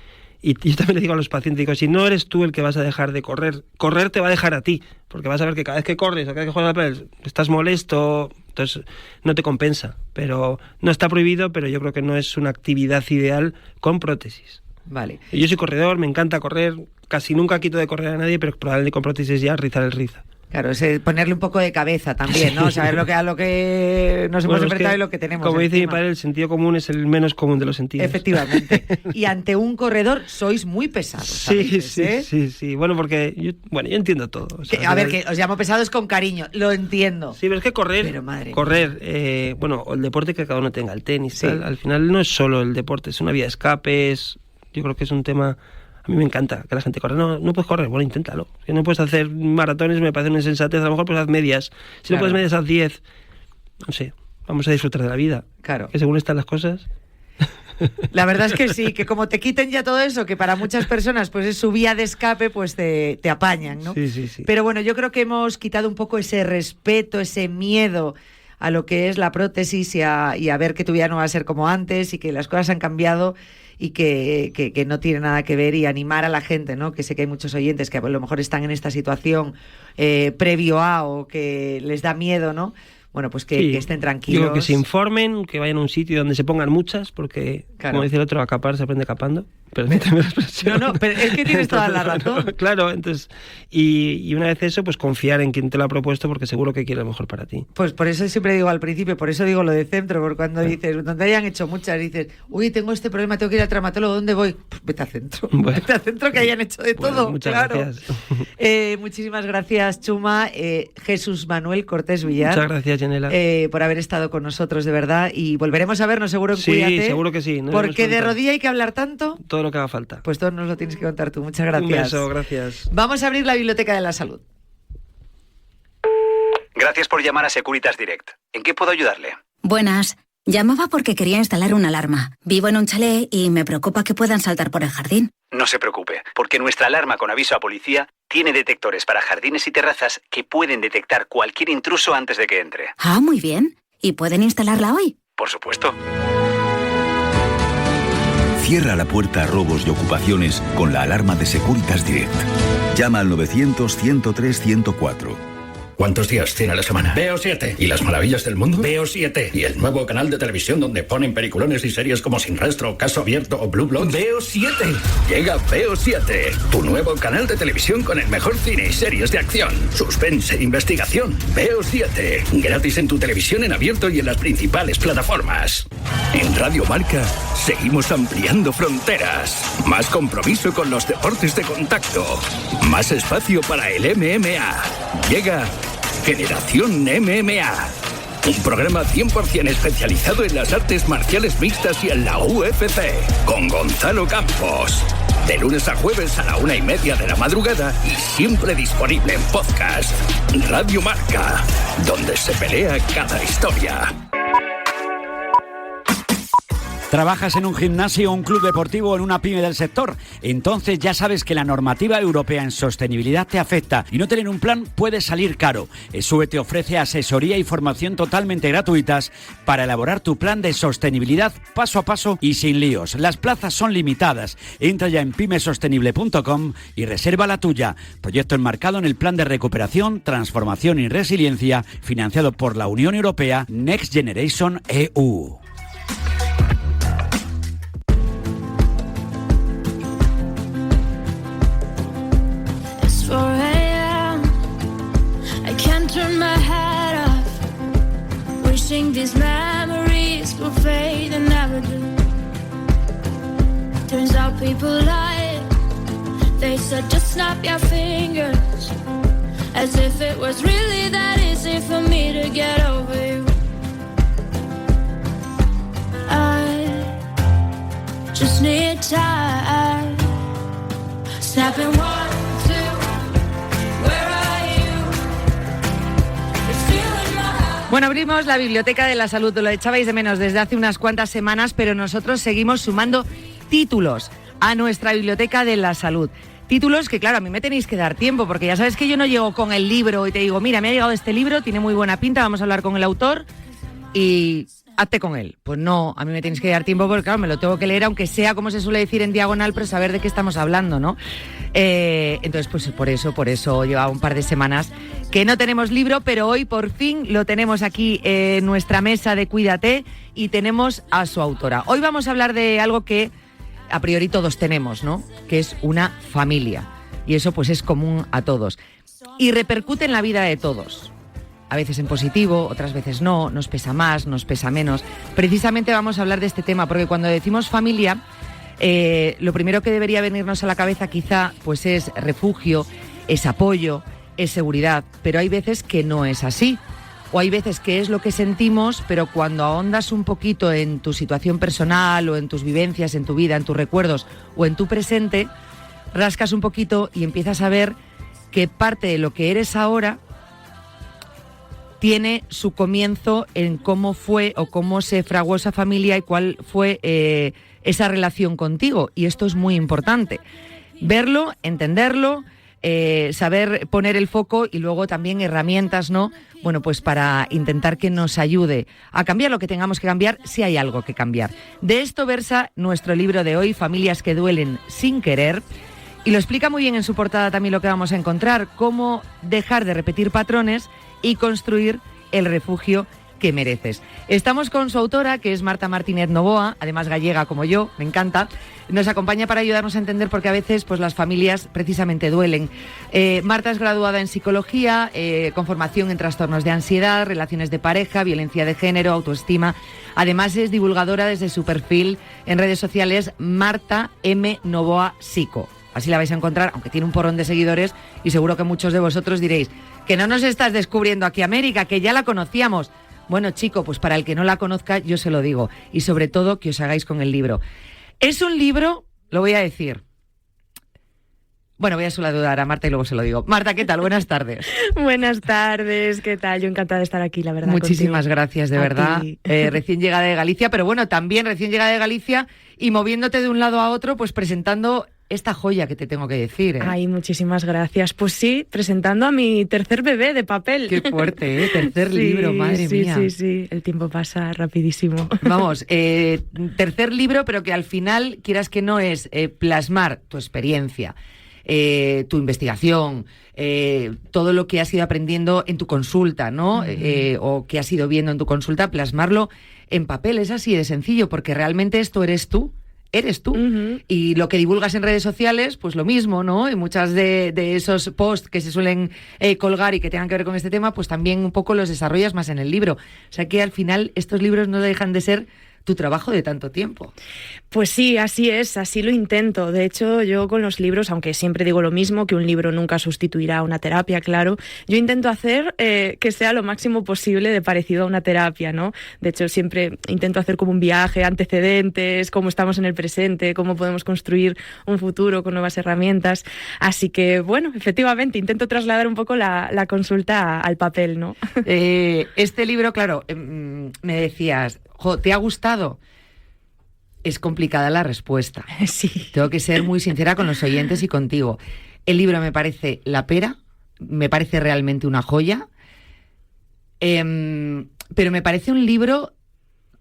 yo también le digo a los pacientes, digo, si no eres tú el que vas a dejar de correr te va a dejar a ti, porque vas a ver que cada vez que corres o cada vez que juegas al pádel estás molesto, entonces no te compensa. Pero no está prohibido, pero yo creo que no es una actividad ideal con prótesis. Vale. Yo soy corredor, me encanta correr, casi nunca quito de correr a nadie, pero probablemente con prótesis ya rizar el riza. Claro, es ponerle un poco de cabeza también, ¿no? Saber a lo que nos hemos enfrentado y lo que tenemos. Como dice mi padre, el sentido común es el menos común de los sentidos. Efectivamente. Y ante un corredor sois muy pesados. Sí. Bueno, porque yo entiendo todo. O sea, a ver, que os llamo pesados con cariño, lo entiendo. Sí, pero es que correr, el deporte que cada uno tenga, el tenis, tal, al final no es solo el deporte, es una vía de escape, yo creo que es un tema. A mí me encanta que la gente corra. No puedes correr, bueno, inténtalo. Que no puedes hacer maratones, me parece una insensatez. A lo mejor pues haz medias. Si no puedes medias, haz 10. No sé, vamos a disfrutar de la vida. Claro. Que según están las cosas. La verdad es que sí, que como te quiten ya todo eso, que para muchas personas pues es su vía de escape, pues te apañan, ¿no? Sí. Pero bueno, yo creo que hemos quitado un poco ese respeto, ese miedo a lo que es la prótesis y a ver que tu vida no va a ser como antes y que las cosas han cambiado y que no tiene nada que ver, y animar a la gente, ¿no? Que sé que hay muchos oyentes que a lo mejor están en esta situación previo a, o que les da miedo, ¿no? Bueno, pues que estén tranquilos. Digo, que se informen, que vayan a un sitio donde se pongan muchas, porque, como dice el otro, a capar se aprende capando. Permíteme la expresión. No, pero es que tienes toda la razón. Claro, entonces, y una vez eso, pues confiar en quien te lo ha propuesto, porque seguro que quiere lo mejor para ti. Pues por eso siempre digo al principio, por eso digo lo de centro, porque cuando dices, donde hayan hecho muchas, dices, uy, tengo este problema, tengo que ir al traumatólogo, ¿dónde voy? Pues vete al centro. Bueno, vete al centro, que hayan hecho de todo. Muchas gracias. Muchísimas gracias, Chuma. Jesús Manuel Cortés Villar. Muchas gracias, Yanela. Por haber estado con nosotros, de verdad, y volveremos a vernos seguro en Cuídate. Sí, seguro que sí. Porque de rodilla hay que hablar tanto. Todo lo que haga falta. Pues todo nos lo tienes que contar tú. Muchas gracias. Un beso, gracias. Vamos a abrir la Biblioteca de la Salud. Gracias por llamar a Securitas Direct. ¿En qué puedo ayudarle? Buenas. Llamaba porque quería instalar una alarma. Vivo en un chalet y me preocupa que puedan saltar por el jardín. No se preocupe, porque nuestra alarma con aviso a policía tiene detectores para jardines y terrazas que pueden detectar cualquier intruso antes de que entre. Ah, muy bien. ¿Y pueden instalarla hoy? Por supuesto. Cierra la puerta a robos y ocupaciones con la alarma de Securitas Direct. Llama al 900-103-104. ¿Cuántos días tiene a la semana? Veo 7. ¿Y las maravillas del mundo? Veo 7. ¿Y el nuevo canal de televisión donde ponen peliculones y series como Sin Rastro, Caso Abierto o Blue Bloods? Veo 7. Llega Veo 7, tu nuevo canal de televisión con el mejor cine y series de acción, suspense e investigación. Veo 7. Gratis en tu televisión en abierto y en las principales plataformas. En Radio Marca seguimos ampliando fronteras. Más compromiso con los deportes de contacto. Más espacio para el MMA. Llega Generación MMA, un programa 100% especializado en las artes marciales mixtas y en la UFC, con Gonzalo Campos. De lunes a jueves a la 1:30 de la madrugada y siempre disponible en podcast. Radio Marca, donde se pelea cada historia. ¿Trabajas en un gimnasio, un club deportivo o en una pyme del sector? Entonces ya sabes que la normativa europea en sostenibilidad te afecta y no tener un plan puede salir caro. ESUE te ofrece asesoría y formación totalmente gratuitas para elaborar tu plan de sostenibilidad paso a paso y sin líos. Las plazas son limitadas. Entra ya en pymesostenible.com y reserva la tuya. Proyecto enmarcado en el Plan de Recuperación, Transformación y Resiliencia, financiado por la Unión Europea Next Generation EU. I can't turn my head off, wishing these memories will fade and never do. Turns out people lie. They said just snap your fingers, as if it was really that easy for me to get over you. I just need time. Snapping one. Bueno, abrimos la Biblioteca de la Salud, lo echabais de menos desde hace unas cuantas semanas, pero nosotros seguimos sumando títulos a nuestra Biblioteca de la Salud. Títulos que, claro, a mí me tenéis que dar tiempo, porque ya sabes que yo no llego con el libro y te digo, mira, me ha llegado este libro, tiene muy buena pinta, vamos a hablar con el autor y hazte con él. Pues no, a mí me tenéis que dar tiempo porque, claro, me lo tengo que leer, aunque sea, como se suele decir, en diagonal, pero saber de qué estamos hablando, ¿no? Entonces, pues por eso lleva un par de semanas que no tenemos libro, pero hoy por fin lo tenemos aquí en nuestra mesa de Cuídate y tenemos a su autora. Hoy vamos a hablar de algo que a priori todos tenemos, ¿no? Que es una familia. Y eso pues es común a todos. Y repercute en la vida de todos. A veces en positivo, otras veces no, nos pesa más, nos pesa menos. Precisamente vamos a hablar de este tema, porque cuando decimos familia, lo primero que debería venirnos a la cabeza quizá pues es refugio, es apoyo, es seguridad, pero hay veces que no es así. O hay veces que es lo que sentimos, pero cuando ahondas un poquito en tu situación personal o en tus vivencias, en tu vida, en tus recuerdos o en tu presente, rascas un poquito y empiezas a ver que parte de lo que eres ahora tiene su comienzo en cómo fue o cómo se fraguó esa familia y cuál fue esa relación contigo. Y esto es muy importante. Verlo, entenderlo, saber poner el foco y luego también herramientas, ¿no? Bueno, pues para intentar que nos ayude a cambiar lo que tengamos que cambiar, si hay algo que cambiar. De esto versa nuestro libro de hoy, Familias que duelen sin querer. Y lo explica muy bien en su portada también lo que vamos a encontrar, cómo dejar de repetir patrones y construir el refugio que mereces. Estamos con su autora, que es Marta Martínez Novoa, además gallega como yo, me encanta. Nos acompaña para ayudarnos a entender por qué a veces pues, las familias precisamente duelen. Marta es graduada en psicología, con formación en trastornos de ansiedad, relaciones de pareja, violencia de género, autoestima. Además es divulgadora desde su perfil en redes sociales Marta M. Novoa Psico. Así la vais a encontrar, aunque tiene un porrón de seguidores y seguro que muchos de vosotros diréis que no nos estás descubriendo aquí América, que ya la conocíamos. Bueno, chico, pues para el que no la conozca, yo se lo digo. Y sobre todo, que os hagáis con el libro. Es un libro, lo voy a decir. Bueno, voy a saludar a Marta y luego se lo digo. Marta, ¿qué tal? Buenas tardes. Buenas tardes, ¿qué tal? Yo encantada de estar aquí, la verdad. Muchísimas gracias, de verdad. Recién llegada de Galicia, pero bueno, también recién llegada de Galicia y moviéndote de un lado a otro, pues presentando esta joya que te tengo que decir. Ay, muchísimas gracias. Pues sí, presentando a mi tercer bebé de papel. Qué fuerte, ¿eh? Tercer libro, madre mía. Sí, el tiempo pasa rapidísimo. Vamos, tercer libro, pero que al final, quieras que no, es plasmar tu experiencia, tu investigación, todo lo que has ido aprendiendo en tu consulta, ¿no? O que has ido viendo en tu consulta, plasmarlo en papel. Es así de sencillo, porque realmente esto eres tú. Y lo que divulgas en redes sociales, pues lo mismo, ¿no? Y muchas de esos posts que se suelen colgar y que tengan que ver con este tema, pues también un poco los desarrollas más en el libro. O sea que al final estos libros no dejan de ser tu trabajo de tanto tiempo. Pues sí, así es, así lo intento. De hecho, yo con los libros, aunque siempre digo lo mismo, que un libro nunca sustituirá una terapia, claro, yo intento hacer que sea lo máximo posible de parecido a una terapia, ¿no? De hecho, siempre intento hacer como un viaje, antecedentes, cómo estamos en el presente, cómo podemos construir un futuro con nuevas herramientas. Así que, bueno, efectivamente, intento trasladar un poco la consulta al papel, ¿no? Este libro, claro, me decías, ¿te ha gustado? Es complicada la respuesta. Sí. Tengo que ser muy sincera con los oyentes y contigo. El libro me parece la pera, me parece realmente una joya, pero me parece un libro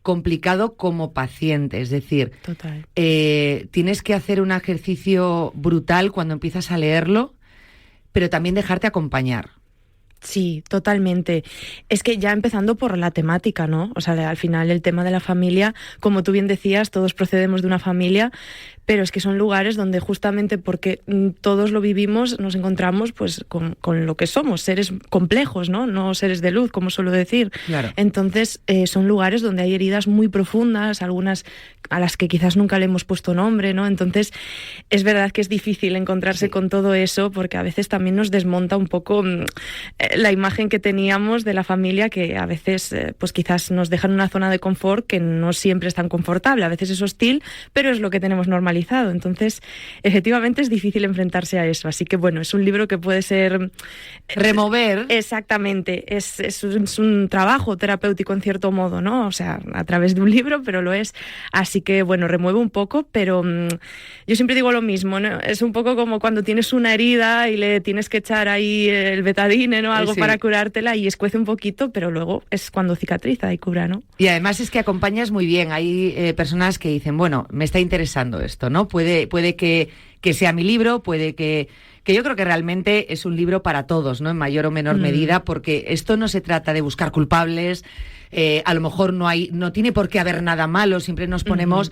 complicado como paciente. Es decir, total. Tienes que hacer un ejercicio brutal cuando empiezas a leerlo, pero también dejarte acompañar. Sí, totalmente. Es que ya empezando por la temática, ¿no? O sea, al final el tema de la familia, como tú bien decías, todos procedemos de una familia, pero es que son lugares donde justamente porque todos lo vivimos nos encontramos pues con lo que somos, seres complejos, ¿no? No seres de luz, como suelo decir. Claro. Entonces son lugares donde hay heridas muy profundas, algunas a las que quizás nunca le hemos puesto nombre, ¿no? Entonces es verdad que es difícil encontrarse con todo eso porque a veces también nos desmonta un poco la imagen que teníamos de la familia, que a veces pues quizás nos deja en una zona de confort que no siempre es tan confortable, a veces es hostil, pero es lo que tenemos normalizado. Entonces, efectivamente es difícil enfrentarse a eso. Así que bueno, es un libro que puede ser... remover. Exactamente. Es un trabajo terapéutico en cierto modo, ¿no? O sea, a través de un libro, pero lo es. Así que bueno, remueve un poco, pero yo siempre digo lo mismo, ¿no? Es un poco como cuando tienes una herida y le tienes que echar ahí el betadine, ¿no? Algo para curártela y escuece un poquito, pero luego es cuando cicatriza y cura, ¿no? Y además es que acompañas muy bien. Hay personas que dicen, bueno, me está interesando esto, ¿no? Puede que sea mi libro, puede que yo creo que realmente es un libro para todos, ¿no? En mayor o menor medida, porque esto no se trata de buscar culpables. A lo mejor no tiene por qué haber nada malo, siempre nos ponemos,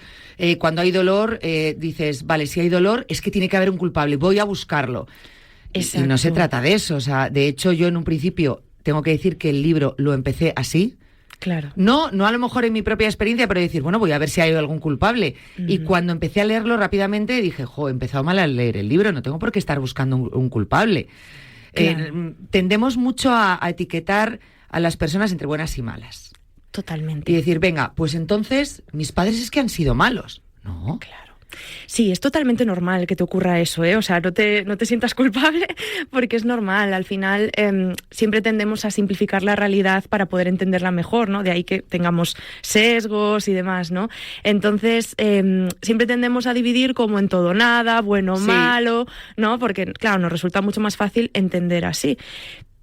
cuando hay dolor, dices, vale, si hay dolor, es que tiene que haber un culpable, voy a buscarlo. Exacto. Y no se trata de eso, o sea, de hecho yo en un principio tengo que decir que el libro lo empecé así. Claro. No a lo mejor en mi propia experiencia, pero decir, bueno, voy a ver si hay algún culpable. Y cuando empecé a leerlo rápidamente dije, he empezado mal a leer el libro, no tengo por qué estar buscando un culpable. Claro. Tendemos mucho a etiquetar a las personas entre buenas y malas. Totalmente. Y decir, venga, pues entonces mis padres es que han sido malos. No. Claro. Sí, es totalmente normal que te ocurra eso, ¿eh? O sea, no te sientas culpable porque es normal. Al final siempre tendemos a simplificar la realidad para poder entenderla mejor, ¿no? De ahí que tengamos sesgos y demás, ¿no? Entonces, siempre tendemos a dividir como en todo nada, bueno, malo, ¿no? Porque, claro, nos resulta mucho más fácil entender así.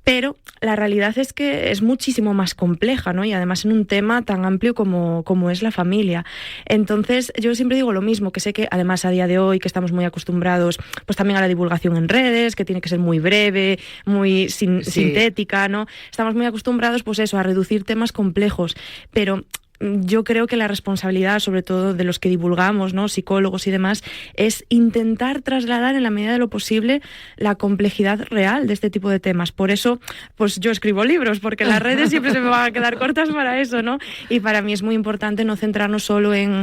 Pero la realidad es que es muchísimo más compleja, ¿no? Y además en un tema tan amplio como es la familia. Entonces, yo siempre digo lo mismo, que sé que además a día de hoy que estamos muy acostumbrados pues también a la divulgación en redes, que tiene que ser muy breve, muy sintética, ¿no? Estamos muy acostumbrados pues eso, a reducir temas complejos, pero yo creo que la responsabilidad, sobre todo de los que divulgamos, ¿no? Psicólogos y demás, es intentar trasladar en la medida de lo posible la complejidad real de este tipo de temas. Por eso, pues yo escribo libros, porque las redes siempre se me van a quedar cortas para eso, ¿no? Y para mí es muy importante no centrarnos solo en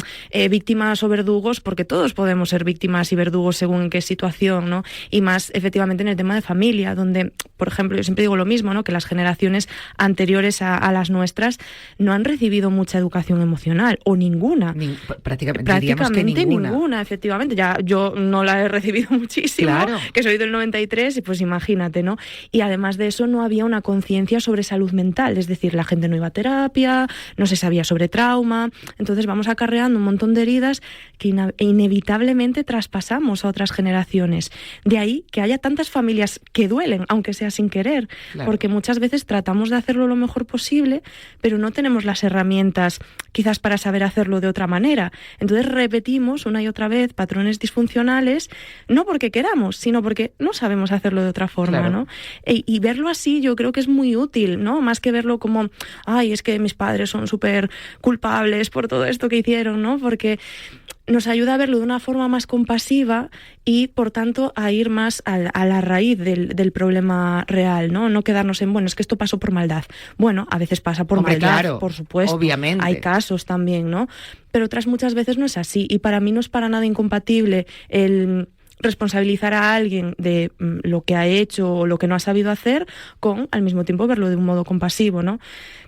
víctimas o verdugos, porque todos podemos ser víctimas y verdugos según en qué situación, ¿no? Y más efectivamente en el tema de familia, donde, por ejemplo, yo siempre digo lo mismo, ¿no? Que las generaciones anteriores a las nuestras no han recibido mucha educación emocional, o ninguna. Prácticamente ninguna, efectivamente. Ya yo no la he recibido muchísimo, claro, que soy del 93, y pues imagínate, ¿no? Y además de eso no había una conciencia sobre salud mental, es decir, la gente no iba a terapia, no se sabía sobre trauma, entonces vamos acarreando un montón de heridas que inevitablemente traspasamos a otras generaciones. De ahí que haya tantas familias que duelen, aunque sea sin querer, claro, porque muchas veces tratamos de hacerlo lo mejor posible, pero no tenemos las herramientas quizás para saber hacerlo de otra manera. Entonces repetimos una y otra vez patrones disfuncionales, no porque queramos, sino porque no sabemos hacerlo de otra forma, claro, ¿no? Y verlo así yo creo que es muy útil, ¿no? Más que verlo como, ay, es que mis padres son súper culpables por todo esto que hicieron, ¿no? Porque nos ayuda a verlo de una forma más compasiva y, por tanto, a ir más a la raíz del problema real, ¿no? No quedarnos en, bueno, es que esto pasó por maldad. Bueno, a veces pasa por maldad, claro, por supuesto. Obviamente. Hay casos también, ¿no? Pero otras muchas veces no es así. Y para mí no es para nada incompatible el responsabilizar a alguien de lo que ha hecho o lo que no ha sabido hacer, con al mismo tiempo verlo de un modo compasivo, ¿no?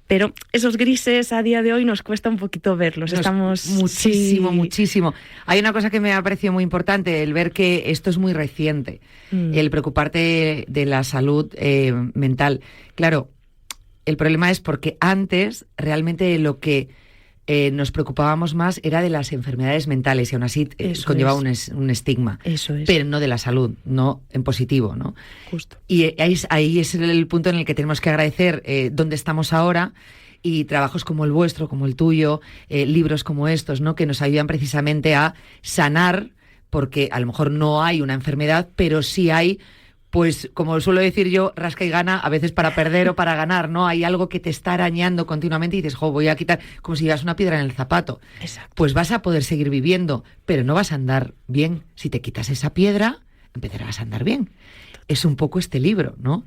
Pero esos grises a día de hoy nos cuesta un poquito verlos. Estamos muchísimo. Hay una cosa que me ha parecido muy importante, el ver que esto es muy reciente, el preocuparte de la salud mental. Claro, el problema es porque antes realmente lo que nos preocupábamos más era de las enfermedades mentales y aún así conllevaba un estigma. Eso es. Pero no de la salud, no en positivo, ¿no? Justo. Y ahí es el punto en el que tenemos que agradecer dónde estamos ahora, y trabajos como el vuestro, como el tuyo, libros como estos, ¿no? Que nos ayudan precisamente a sanar, porque a lo mejor no hay una enfermedad, pero sí hay, pues como suelo decir yo, rasca y gana, a veces para perder o para ganar, ¿no? Hay algo que te está arañando continuamente y dices, voy a quitar, como si llevas una piedra en el zapato. Exacto. Pues vas a poder seguir viviendo, pero no vas a andar bien. Si te quitas esa piedra, empezarás a andar bien. Es un poco este libro, ¿no?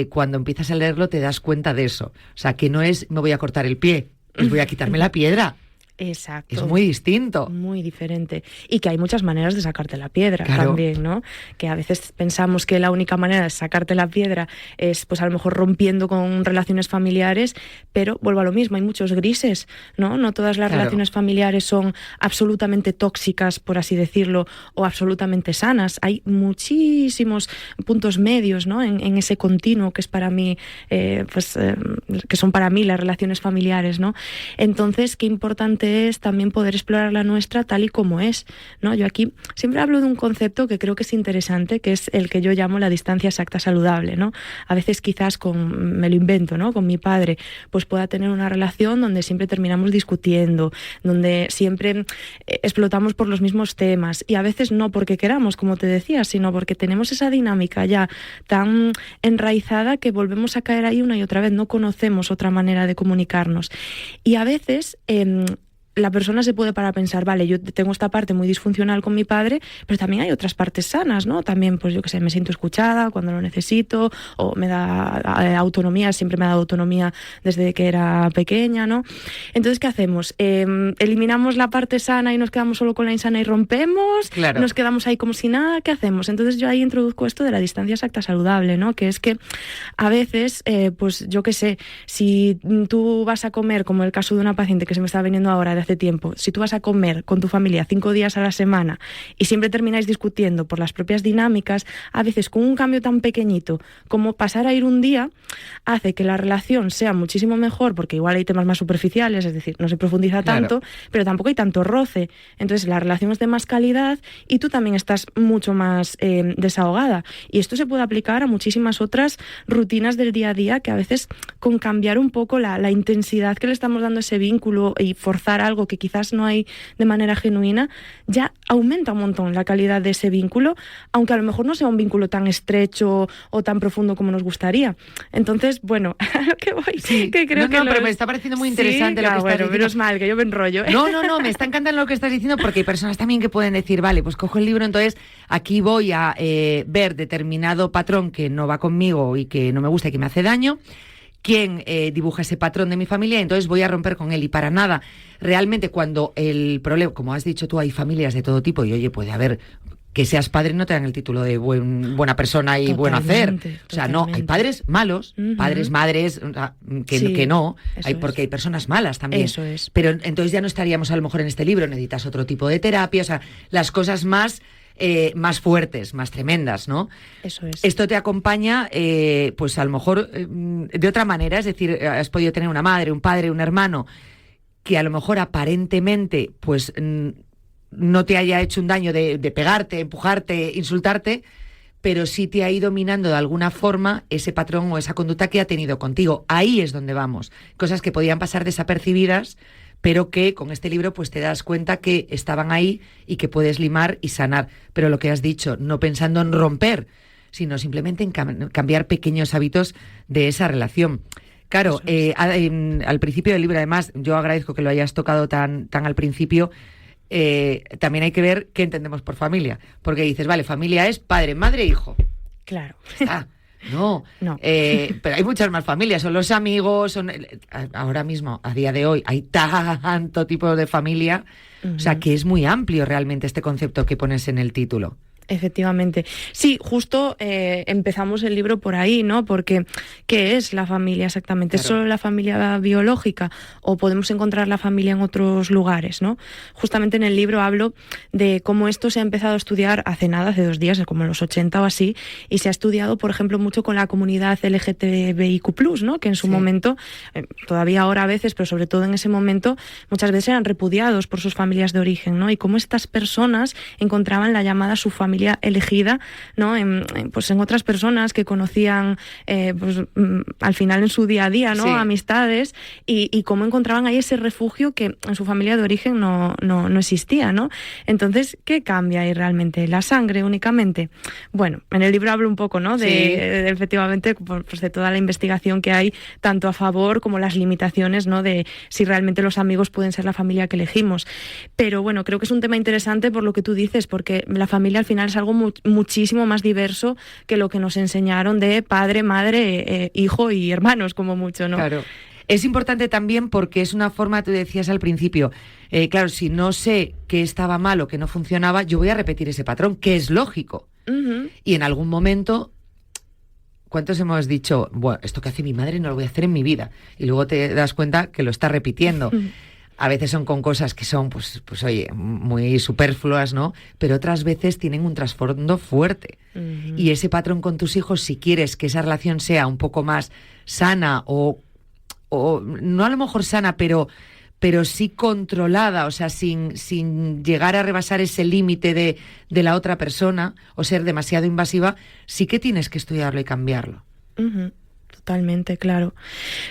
Cuando empiezas a leerlo te das cuenta de eso. O sea, que no es, me voy a cortar el pie, es voy a quitarme la piedra. Exacto. Es muy distinto. Muy diferente. Y que hay muchas maneras de sacarte la piedra, claro, también, ¿no? Que a veces pensamos que la única manera de sacarte la piedra es, pues a lo mejor rompiendo con relaciones familiares, pero vuelvo a lo mismo, hay muchos grises, ¿no? No todas las relaciones familiares son absolutamente tóxicas, por así decirlo, o absolutamente sanas. Hay muchísimos puntos medios, ¿no? En ese continuo que es para mí, que son para mí las relaciones familiares, ¿no? Entonces, qué importante es también poder explorar la nuestra tal y como es, ¿no? Yo aquí siempre hablo de un concepto que creo que es interesante, que es el que yo llamo la distancia exacta saludable, ¿no? A veces quizás me lo invento, ¿no? Con mi padre, pues pueda tener una relación donde siempre terminamos discutiendo, donde siempre explotamos por los mismos temas, y a veces no porque queramos, como te decía, sino porque tenemos esa dinámica ya tan enraizada que volvemos a caer ahí una y otra vez, no conocemos otra manera de comunicarnos. Y a veces la persona se puede parar a pensar, vale, yo tengo esta parte muy disfuncional con mi padre, pero también hay otras partes sanas, ¿no? También, pues yo qué sé, me siento escuchada cuando lo necesito, o me da autonomía, siempre me ha dado autonomía desde que era pequeña, ¿no? Entonces, ¿qué hacemos? ¿Eliminamos la parte sana y nos quedamos solo con la insana y rompemos? Claro. ¿Nos quedamos ahí como si nada? ¿Qué hacemos? Entonces yo ahí introduzco esto de la distancia exacta saludable, ¿no? Que es que a veces, pues yo qué sé, si tú vas a comer, como el caso de una paciente que se me está viniendo ahora de hace tiempo, si tú vas a comer con tu familia 5 días a la semana y siempre termináis discutiendo por las propias dinámicas, a veces con un cambio tan pequeñito como pasar a ir un día hace que la relación sea muchísimo mejor, porque igual hay temas más superficiales, es decir, no se profundiza tanto, pero tampoco hay tanto roce. Entonces la relación es de más calidad y tú también estás mucho más desahogada. Y esto se puede aplicar a muchísimas otras rutinas del día a día, que a veces con cambiar un poco la intensidad que le estamos dando a ese vínculo y forzar algo que quizás no hay de manera genuina, ya aumenta un montón la calidad de ese vínculo, aunque a lo mejor no sea un vínculo tan estrecho o tan profundo como nos gustaría. Entonces, bueno, a lo que voy, que creo que pero me está pareciendo muy interesante lo que estás diciendo. Menos mal, que yo me enrollo. No, me está encantando lo que estás diciendo, porque hay personas también que pueden decir, vale, pues cojo el libro, entonces aquí voy a ver determinado patrón que no va conmigo y que no me gusta y que me hace daño. ¿Quién dibuja ese patrón de mi familia? Entonces voy a romper con él. Y para nada, realmente cuando el problema, como has dicho tú, hay familias de todo tipo, y oye, puede haber que seas padre no te dan el título de buena persona y buen hacer. O sea, no, hay padres malos, padres, madres, que no, porque hay personas malas también. Eso es. Pero entonces ya no estaríamos a lo mejor en este libro, necesitas otro tipo de terapia, o sea, las cosas más fuertes, más tremendas, ¿no? Eso es. Esto te acompaña, pues a lo mejor de otra manera, es decir, has podido tener una madre, un padre, un hermano, que a lo mejor aparentemente, pues no te haya hecho un daño de pegarte, empujarte, insultarte, pero sí te ha ido minando de alguna forma ese patrón o esa conducta que ha tenido contigo. Ahí es donde vamos. Cosas que podían pasar desapercibidas, pero que con este libro pues te das cuenta que estaban ahí y que puedes limar y sanar. Pero lo que has dicho, no pensando en romper, sino simplemente en cambiar pequeños hábitos de esa relación. Claro, al principio del libro, además, yo agradezco que lo hayas tocado tan al principio. también hay que ver qué entendemos por familia. Porque dices, vale, familia es padre, madre, hijo. Claro. Está. No. Pero hay muchas más familias, son los amigos, ahora mismo, a día de hoy, hay tanto tipo de familia, o sea, que es muy amplio realmente este concepto que pones en el título. Efectivamente. Sí, justo empezamos el libro por ahí, ¿no? Porque, ¿qué es la familia exactamente? ¿Es solo la familia biológica o podemos encontrar la familia en otros lugares, ¿no? Justamente en el libro hablo de cómo esto se ha empezado a estudiar hace 2 días, como en los 80 o así, y se ha estudiado, por ejemplo, mucho con la comunidad LGTBIQ+, ¿no? Que en su momento, todavía ahora a veces, pero sobre todo en ese momento, muchas veces eran repudiados por sus familias de origen, ¿no? Y cómo estas personas encontraban la llamada su familia elegida, ¿no? En otras personas que conocían al final en su día a día, ¿no? Amistades, y cómo encontraban ahí ese refugio que en su familia de origen no existía, ¿no? Entonces, ¿qué cambia ahí realmente? ¿La sangre únicamente? Bueno, en el libro hablo un poco, ¿no? De efectivamente, pues de toda la investigación que hay, tanto a favor como las limitaciones, ¿no? De si realmente los amigos pueden ser la familia que elegimos. Pero bueno, creo que es un tema interesante por lo que tú dices, porque la familia al final es algo muchísimo más diverso que lo que nos enseñaron de padre, madre, hijo y hermanos, como mucho, ¿no? Claro. Es importante también porque es una forma, tú decías al principio, claro, si no sé qué estaba mal o qué no funcionaba, yo voy a repetir ese patrón, que es lógico. Uh-huh. Y en algún momento, ¿cuántos hemos dicho, bueno, esto que hace mi madre no lo voy a hacer en mi vida? Y luego te das cuenta que lo está repitiendo. Uh-huh. A veces son con cosas que son, pues oye, muy superfluas, ¿no? Pero otras veces tienen un trasfondo fuerte. Uh-huh. Y ese patrón con tus hijos, si quieres que esa relación sea un poco más sana o no a lo mejor sana, pero sí controlada, o sea, sin llegar a rebasar ese límite de la otra persona o ser demasiado invasiva, sí que tienes que estudiarlo y cambiarlo. Uh-huh. Totalmente, claro.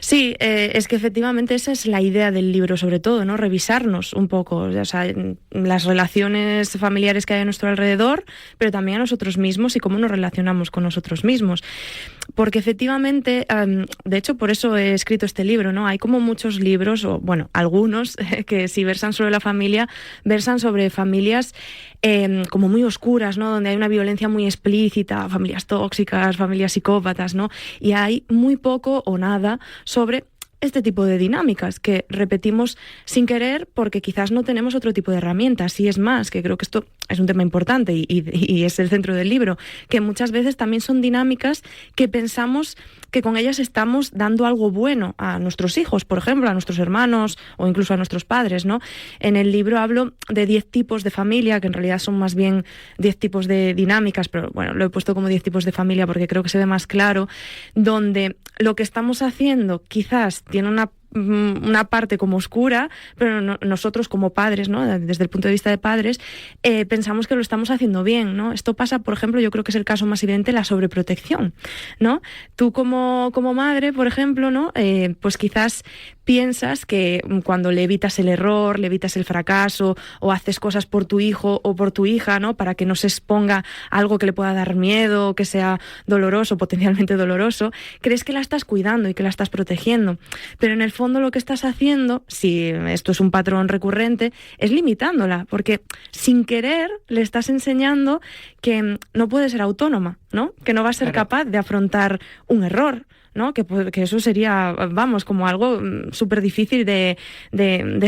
Sí, es que efectivamente esa es la idea del libro, sobre todo, ¿no? Revisarnos un poco, o sea, las relaciones familiares que hay a nuestro alrededor, pero también a nosotros mismos y cómo nos relacionamos con nosotros mismos. Porque efectivamente, de hecho, por eso he escrito este libro, ¿no? Hay como muchos libros, o bueno, algunos, que si versan sobre la familia, versan sobre familias como muy oscuras, ¿no? Donde hay una violencia muy explícita, familias tóxicas, familias psicópatas, ¿no? Y hay muy poco o nada sobre este tipo de dinámicas que repetimos sin querer porque quizás no tenemos otro tipo de herramientas. Y es más, que creo que esto es un tema importante y es el centro del libro, que muchas veces también son dinámicas que pensamos que con ellas estamos dando algo bueno a nuestros hijos, por ejemplo, a nuestros hermanos o incluso a nuestros padres, ¿no? En el libro hablo de 10 tipos de familia, que en realidad son más bien 10 tipos de dinámicas, pero bueno, lo he puesto como 10 tipos de familia porque creo que se ve más claro, donde lo que estamos haciendo quizás tiene una parte como oscura, pero nosotros como padres, ¿no? Desde el punto de vista de padres, pensamos que lo estamos haciendo bien, ¿no? Esto pasa, por ejemplo, yo creo que es el caso más evidente, la sobreprotección, ¿no? Tú como madre, por ejemplo, ¿no? Pues quizás piensas que cuando le evitas el error, le evitas el fracaso o haces cosas por tu hijo o por tu hija, ¿no? Para que no se exponga a algo que le pueda dar miedo, que sea doloroso, potencialmente doloroso, crees que la estás cuidando y que la estás protegiendo, pero en el fondo lo que estás haciendo, si esto es un patrón recurrente, es limitándola, porque sin querer le estás enseñando que no puede ser autónoma, ¿no? Que no va a ser capaz de afrontar un error, ¿no? Que eso sería, vamos, como algo súper difícil de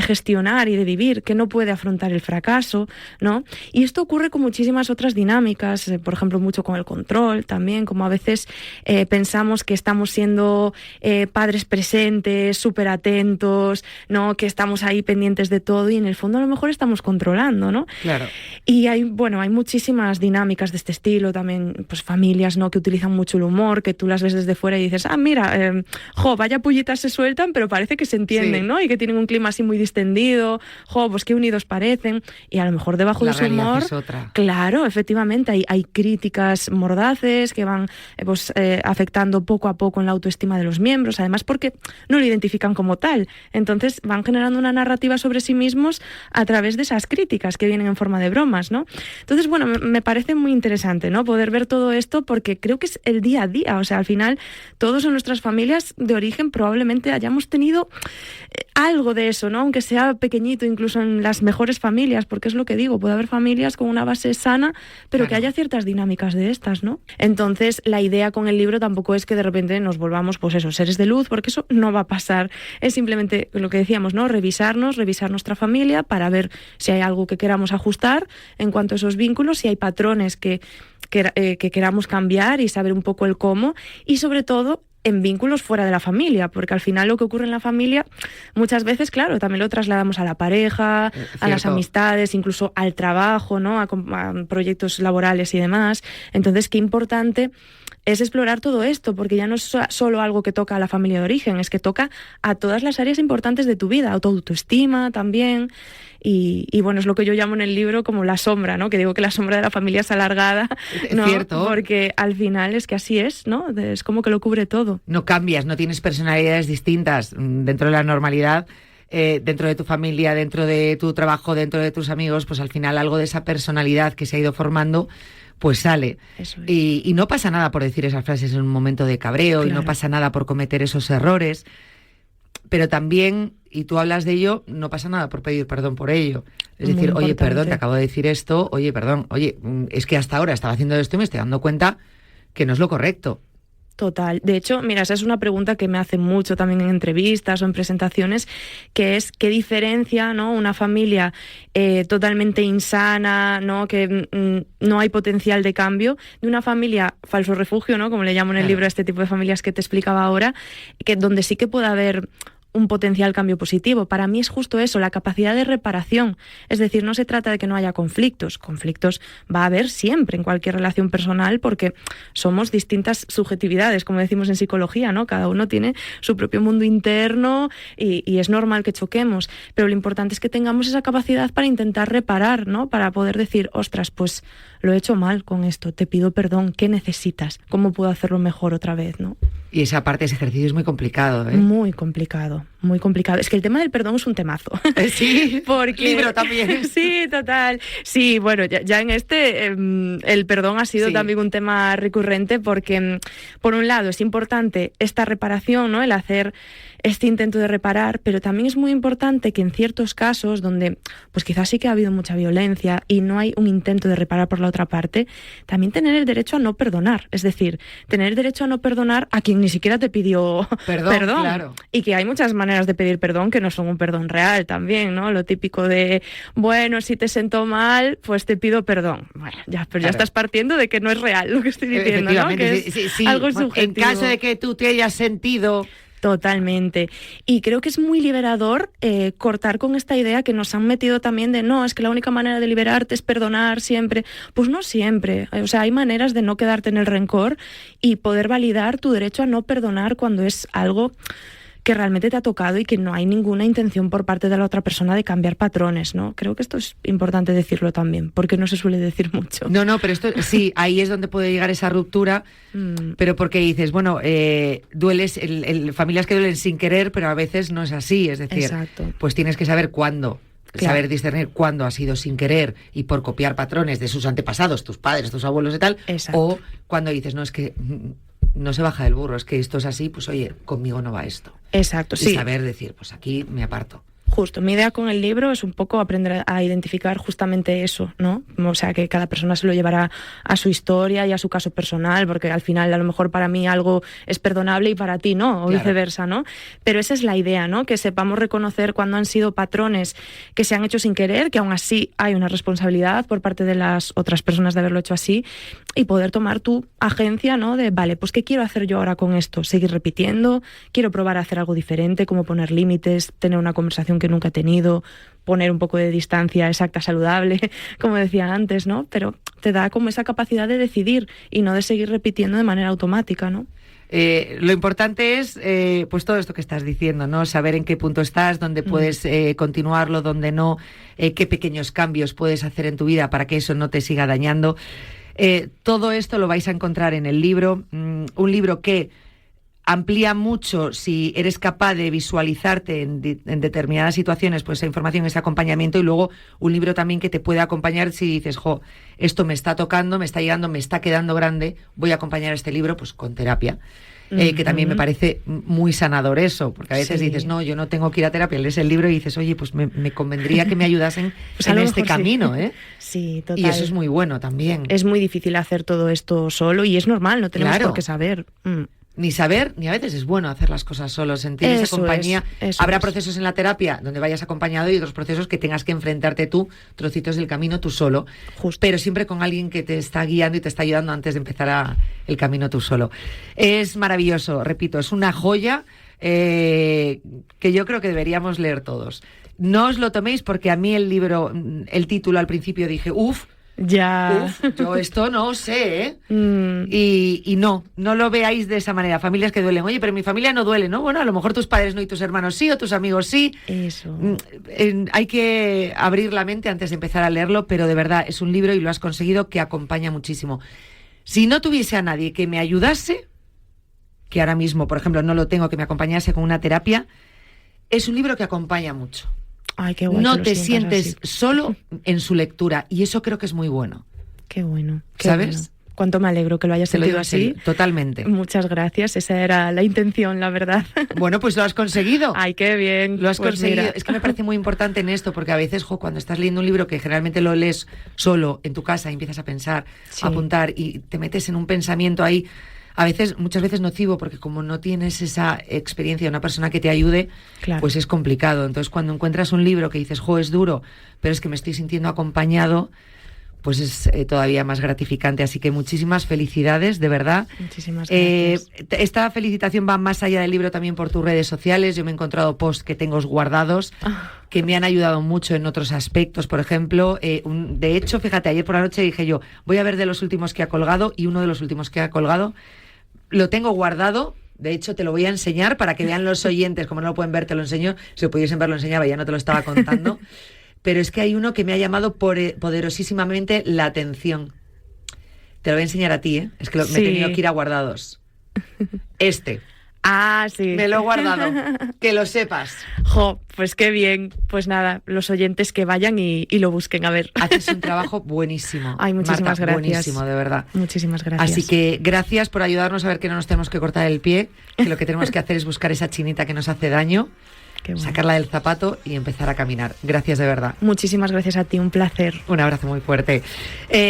gestionar y de vivir, que no puede afrontar el fracaso, ¿no? Y esto ocurre con muchísimas otras dinámicas, por ejemplo, mucho con el control también, como a veces pensamos que estamos siendo padres presentes, súper atentos, ¿no? Que estamos ahí pendientes de todo y en el fondo a lo mejor estamos controlando, ¿no? Claro. Y hay muchísimas dinámicas de este estilo, también pues familias, ¿no? Que utilizan mucho el humor, que tú las ves desde fuera y dices, mira, vaya pullitas se sueltan, pero parece que se entienden, ¿no? Y que tienen un clima así muy distendido, pues qué unidos parecen, y a lo mejor debajo de su humor, es otra. Claro, efectivamente, hay críticas mordaces que van afectando poco a poco en la autoestima de los miembros, además porque no lo identifican como tal, entonces van generando una narrativa sobre sí mismos a través de esas críticas que vienen en forma de bromas, ¿no? Entonces, bueno, me parece muy interesante, ¿no? Poder ver todo esto porque creo que es el día a día, o sea, al final todos todos en nuestras familias de origen probablemente hayamos tenido algo de eso, ¿no? Aunque sea pequeñito, incluso en las mejores familias, porque es lo que digo, puede haber familias con una base sana, pero que haya ciertas dinámicas de estas, ¿no? Entonces, la idea con el libro tampoco es que de repente nos volvamos, pues eso, seres de luz, porque eso no va a pasar. Es simplemente lo que decíamos, ¿no? Revisar nuestra familia para ver si hay algo que queramos ajustar en cuanto a esos vínculos, si hay patrones que queramos cambiar y saber un poco el cómo, y sobre todo en vínculos fuera de la familia, porque al final lo que ocurre en la familia muchas veces, claro, también lo trasladamos a la pareja, a las amistades, incluso al trabajo, ¿no? A proyectos laborales y demás. Entonces, qué importante es explorar todo esto, porque ya no es solo algo que toca a la familia de origen, es que toca a todas las áreas importantes de tu vida, autoestima también. Y bueno, es lo que yo llamo en el libro como la sombra, ¿no? Que digo que la sombra de la familia es alargada, ¿no? Cierto. Porque al final es que así es, ¿no? Es como que lo cubre todo. No cambias, no tienes personalidades distintas dentro de la normalidad, dentro de tu familia, dentro de tu trabajo, dentro de tus amigos, pues al final algo de esa personalidad que se ha ido formando pues sale. Eso es. Y no pasa nada por decir esas frases en un momento de cabreo, claro. Y no pasa nada por cometer esos errores, pero también, y tú hablas de ello, no pasa nada por pedir perdón por ello. Es decir, oye, perdón, te acabo de decir esto, oye, perdón, oye, es que hasta ahora estaba haciendo esto y me estoy dando cuenta que no es lo correcto. Total. De hecho, mira, esa es una pregunta que me hacen mucho también en entrevistas o en presentaciones, que es qué diferencia, ¿no? Una familia totalmente insana, ¿no? Que no hay potencial de cambio, de una familia falso refugio, ¿no? Como le llamo en el libro a este tipo de familias que te explicaba ahora, que donde sí que puede haber un potencial cambio positivo. Para mí es justo eso, la capacidad de reparación. Es decir, no se trata de que no haya conflictos. Conflictos va a haber siempre en cualquier relación personal porque somos distintas subjetividades, como decimos en psicología, ¿no? Cada uno tiene su propio mundo interno y es normal que choquemos. Pero lo importante es que tengamos esa capacidad para intentar reparar, ¿no? Para poder decir, ostras, pues lo he hecho mal con esto, te pido perdón, ¿qué necesitas? ¿Cómo puedo hacerlo mejor otra vez, no? Y esa parte, ese ejercicio es muy complicado, ¿eh? Muy complicado, muy complicado. Es que el tema del perdón es un temazo. Sí, porque libro también. Sí, total. Sí, bueno, ya en este el perdón ha sido también un tema recurrente porque, por un lado, es importante esta reparación, ¿no? El hacer este intento de reparar, pero también es muy importante que en ciertos casos donde pues quizás sí que ha habido mucha violencia y no hay un intento de reparar por la otra parte, también tener el derecho a no perdonar. Es decir, tener el derecho a no perdonar a quien ni siquiera te pidió perdón. Claro. Y que hay muchas maneras de pedir perdón que no son un perdón real también, ¿no? Lo típico de, bueno, si te sentó mal, pues te pido perdón. Bueno, ya, pero ya estás partiendo de que no es real lo que estoy diciendo, ¿no? Que es algo subjetivo. En caso de que tú te hayas sentido... Totalmente. Y creo que es muy liberador cortar con esta idea que nos han metido también de no, es que la única manera de liberarte es perdonar siempre. Pues no siempre. O sea, hay maneras de no quedarte en el rencor y poder validar tu derecho a no perdonar cuando es algo que realmente te ha tocado y que no hay ninguna intención por parte de la otra persona de cambiar patrones, ¿no? Creo que esto es importante decirlo también, porque no se suele decir mucho. No, pero esto sí, ahí es donde puede llegar esa ruptura, pero porque dices, bueno, dueles, familias que duelen sin querer, pero a veces no es así, es decir, exacto. Pues tienes que saber cuándo. Claro. Saber discernir cuándo ha sido sin querer y por copiar patrones de sus antepasados, tus padres, tus abuelos y tal, exacto. O cuando dices, no, es que no se baja del burro, es que esto es así, pues oye, conmigo no va esto. Exacto, y sí. Saber decir, pues aquí me aparto. Justo, mi idea con el libro es un poco aprender a identificar justamente eso, ¿no? O sea, que cada persona se lo llevará a su historia y a su caso personal, porque al final a lo mejor para mí algo es perdonable y para ti no, o claro. Viceversa, ¿no? Pero esa es la idea, ¿no? Que sepamos reconocer cuando han sido patrones que se han hecho sin querer, que aún así hay una responsabilidad por parte de las otras personas de haberlo hecho así, y poder tomar tu agencia, ¿no? De, vale, pues ¿qué quiero hacer yo ahora con esto? ¿Seguir repitiendo? ¿Quiero probar a hacer algo diferente, como poner límites, tener una conversación que nunca he tenido, poner un poco de distancia exacta, saludable, como decía antes, ¿no? Pero te da como esa capacidad de decidir y no de seguir repitiendo de manera automática, ¿no? Lo importante es pues todo esto que estás diciendo, ¿no? Saber en qué punto estás, dónde puedes continuarlo, dónde no, qué pequeños cambios puedes hacer en tu vida para que eso no te siga dañando. Todo esto lo vais a encontrar en el libro, un libro que amplía mucho si eres capaz de visualizarte en determinadas situaciones, pues esa información, ese acompañamiento, y luego un libro también que te puede acompañar si dices, esto me está tocando, me está llegando, me está quedando grande, voy a acompañar este libro pues con terapia. que también me parece muy sanador eso, porque a veces Sí. dices, no, yo no tengo que ir a terapia, lees el libro y dices, oye, pues me convendría que me ayudasen Pues a en lo este mejor sí. camino, ¿eh? Sí, total. Y eso es muy bueno también. Es muy difícil hacer todo esto solo y es normal, no tenemos Claro. por qué saber. Ni saber, ni a veces es bueno hacer las cosas solos, sentir esa Eso compañía. es, eso Habrá es. procesos en la terapia donde vayas acompañado y otros procesos que tengas que enfrentarte tú, trocitos del camino tú solo, pero siempre con alguien que te está guiando y te está ayudando antes de empezar el camino tú solo. Es maravilloso, repito, es una joya que yo creo que deberíamos leer todos. No os lo toméis porque a mí el libro, el título al principio dije, Ya. yo esto no sé, ¿eh? Y no lo veáis de esa manera. Familias que duelen. Oye, pero mi familia no duele, ¿no? Bueno, a lo mejor tus padres no y tus hermanos sí, o tus amigos sí. Eso. Hay que abrir la mente antes de empezar a leerlo, pero de verdad es un libro y lo has conseguido que acompaña muchísimo. Si no tuviese a nadie que me ayudase, que ahora mismo, por ejemplo, no lo tengo, que me acompañase con una terapia, es un libro que acompaña mucho. Ay, qué guay. No que lo te sientas sientes así. solo en su lectura y eso creo que es muy bueno. Qué bueno. Qué ¿Sabes? bueno. Cuánto me alegro que lo hayas Te lo sentido digo en así. serio, totalmente. Muchas gracias, esa era la intención, la verdad. Bueno, pues lo has conseguido. Ay, qué bien. Lo has Pues conseguido. mira. Es que me parece muy importante en esto, porque a veces, cuando estás leyendo un libro que generalmente lo lees solo en tu casa y empiezas a pensar, Sí. a apuntar y te metes en un pensamiento ahí, muchas veces nocivo, porque como no tienes esa experiencia de una persona que te ayude, Claro. pues es complicado. Entonces, cuando encuentras un libro que dices, es duro, pero es que me estoy sintiendo acompañado, pues es todavía más gratificante. Así que muchísimas felicidades, de verdad. Muchísimas gracias. Esta felicitación va más allá del libro también por tus redes sociales. Yo me he encontrado posts que tengo guardados que me han ayudado mucho en otros aspectos. Por ejemplo, de hecho, fíjate, ayer por la noche dije yo, voy a ver de los últimos que ha colgado, y uno de los últimos que ha colgado lo tengo guardado. De hecho, te lo voy a enseñar para que vean los oyentes. Como no lo pueden ver, te lo enseño. Si lo pudiesen ver, lo enseñaba, ya no te lo estaba contando. Pero es que hay uno que me ha llamado poderosísimamente la atención. Te lo voy a enseñar a ti, ¿eh? Es que me he Sí. tenido que ir a guardados. Ah, sí. Me lo he guardado. Que lo sepas. Jo, pues qué bien. Pues nada, los oyentes que vayan y lo busquen, a ver. Haces un trabajo buenísimo. Ay, muchísimas Marta, gracias. buenísimo, de verdad. Muchísimas gracias. Así que gracias por ayudarnos a ver que no nos tenemos que cortar el pie, que lo que tenemos que hacer es buscar esa chinita que nos hace daño, Qué bueno. sacarla del zapato y empezar a caminar. Gracias de verdad. Muchísimas gracias a ti, un placer. Un abrazo muy fuerte.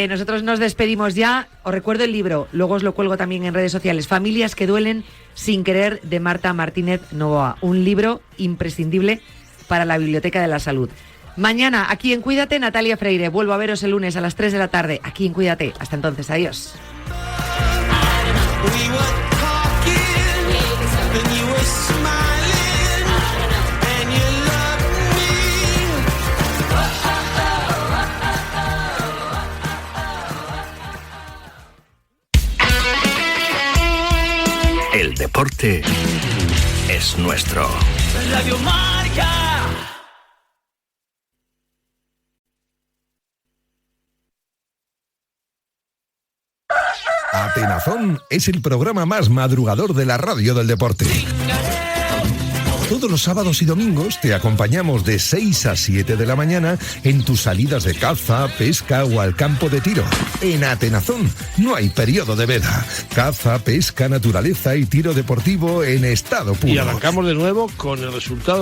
Nosotros nos despedimos ya. Os recuerdo el libro, luego os lo cuelgo también en redes sociales. Familias que duelen sin querer, de Marta Martínez Novoa. Un libro imprescindible para la Biblioteca de la Salud. Mañana, aquí en Cuídate, Natalia Freire. Vuelvo a veros el lunes a las 3 de la tarde, aquí en Cuídate. Hasta entonces, adiós. El deporte es nuestro. Radio Marca. Atenazón es el programa más madrugador de la radio del deporte. Todos los sábados y domingos te acompañamos de 6 a 7 de la mañana en tus salidas de caza, pesca o al campo de tiro. En Atenazón no hay periodo de veda. Caza, pesca, naturaleza y tiro deportivo en estado puro. Y arrancamos de nuevo con el resultado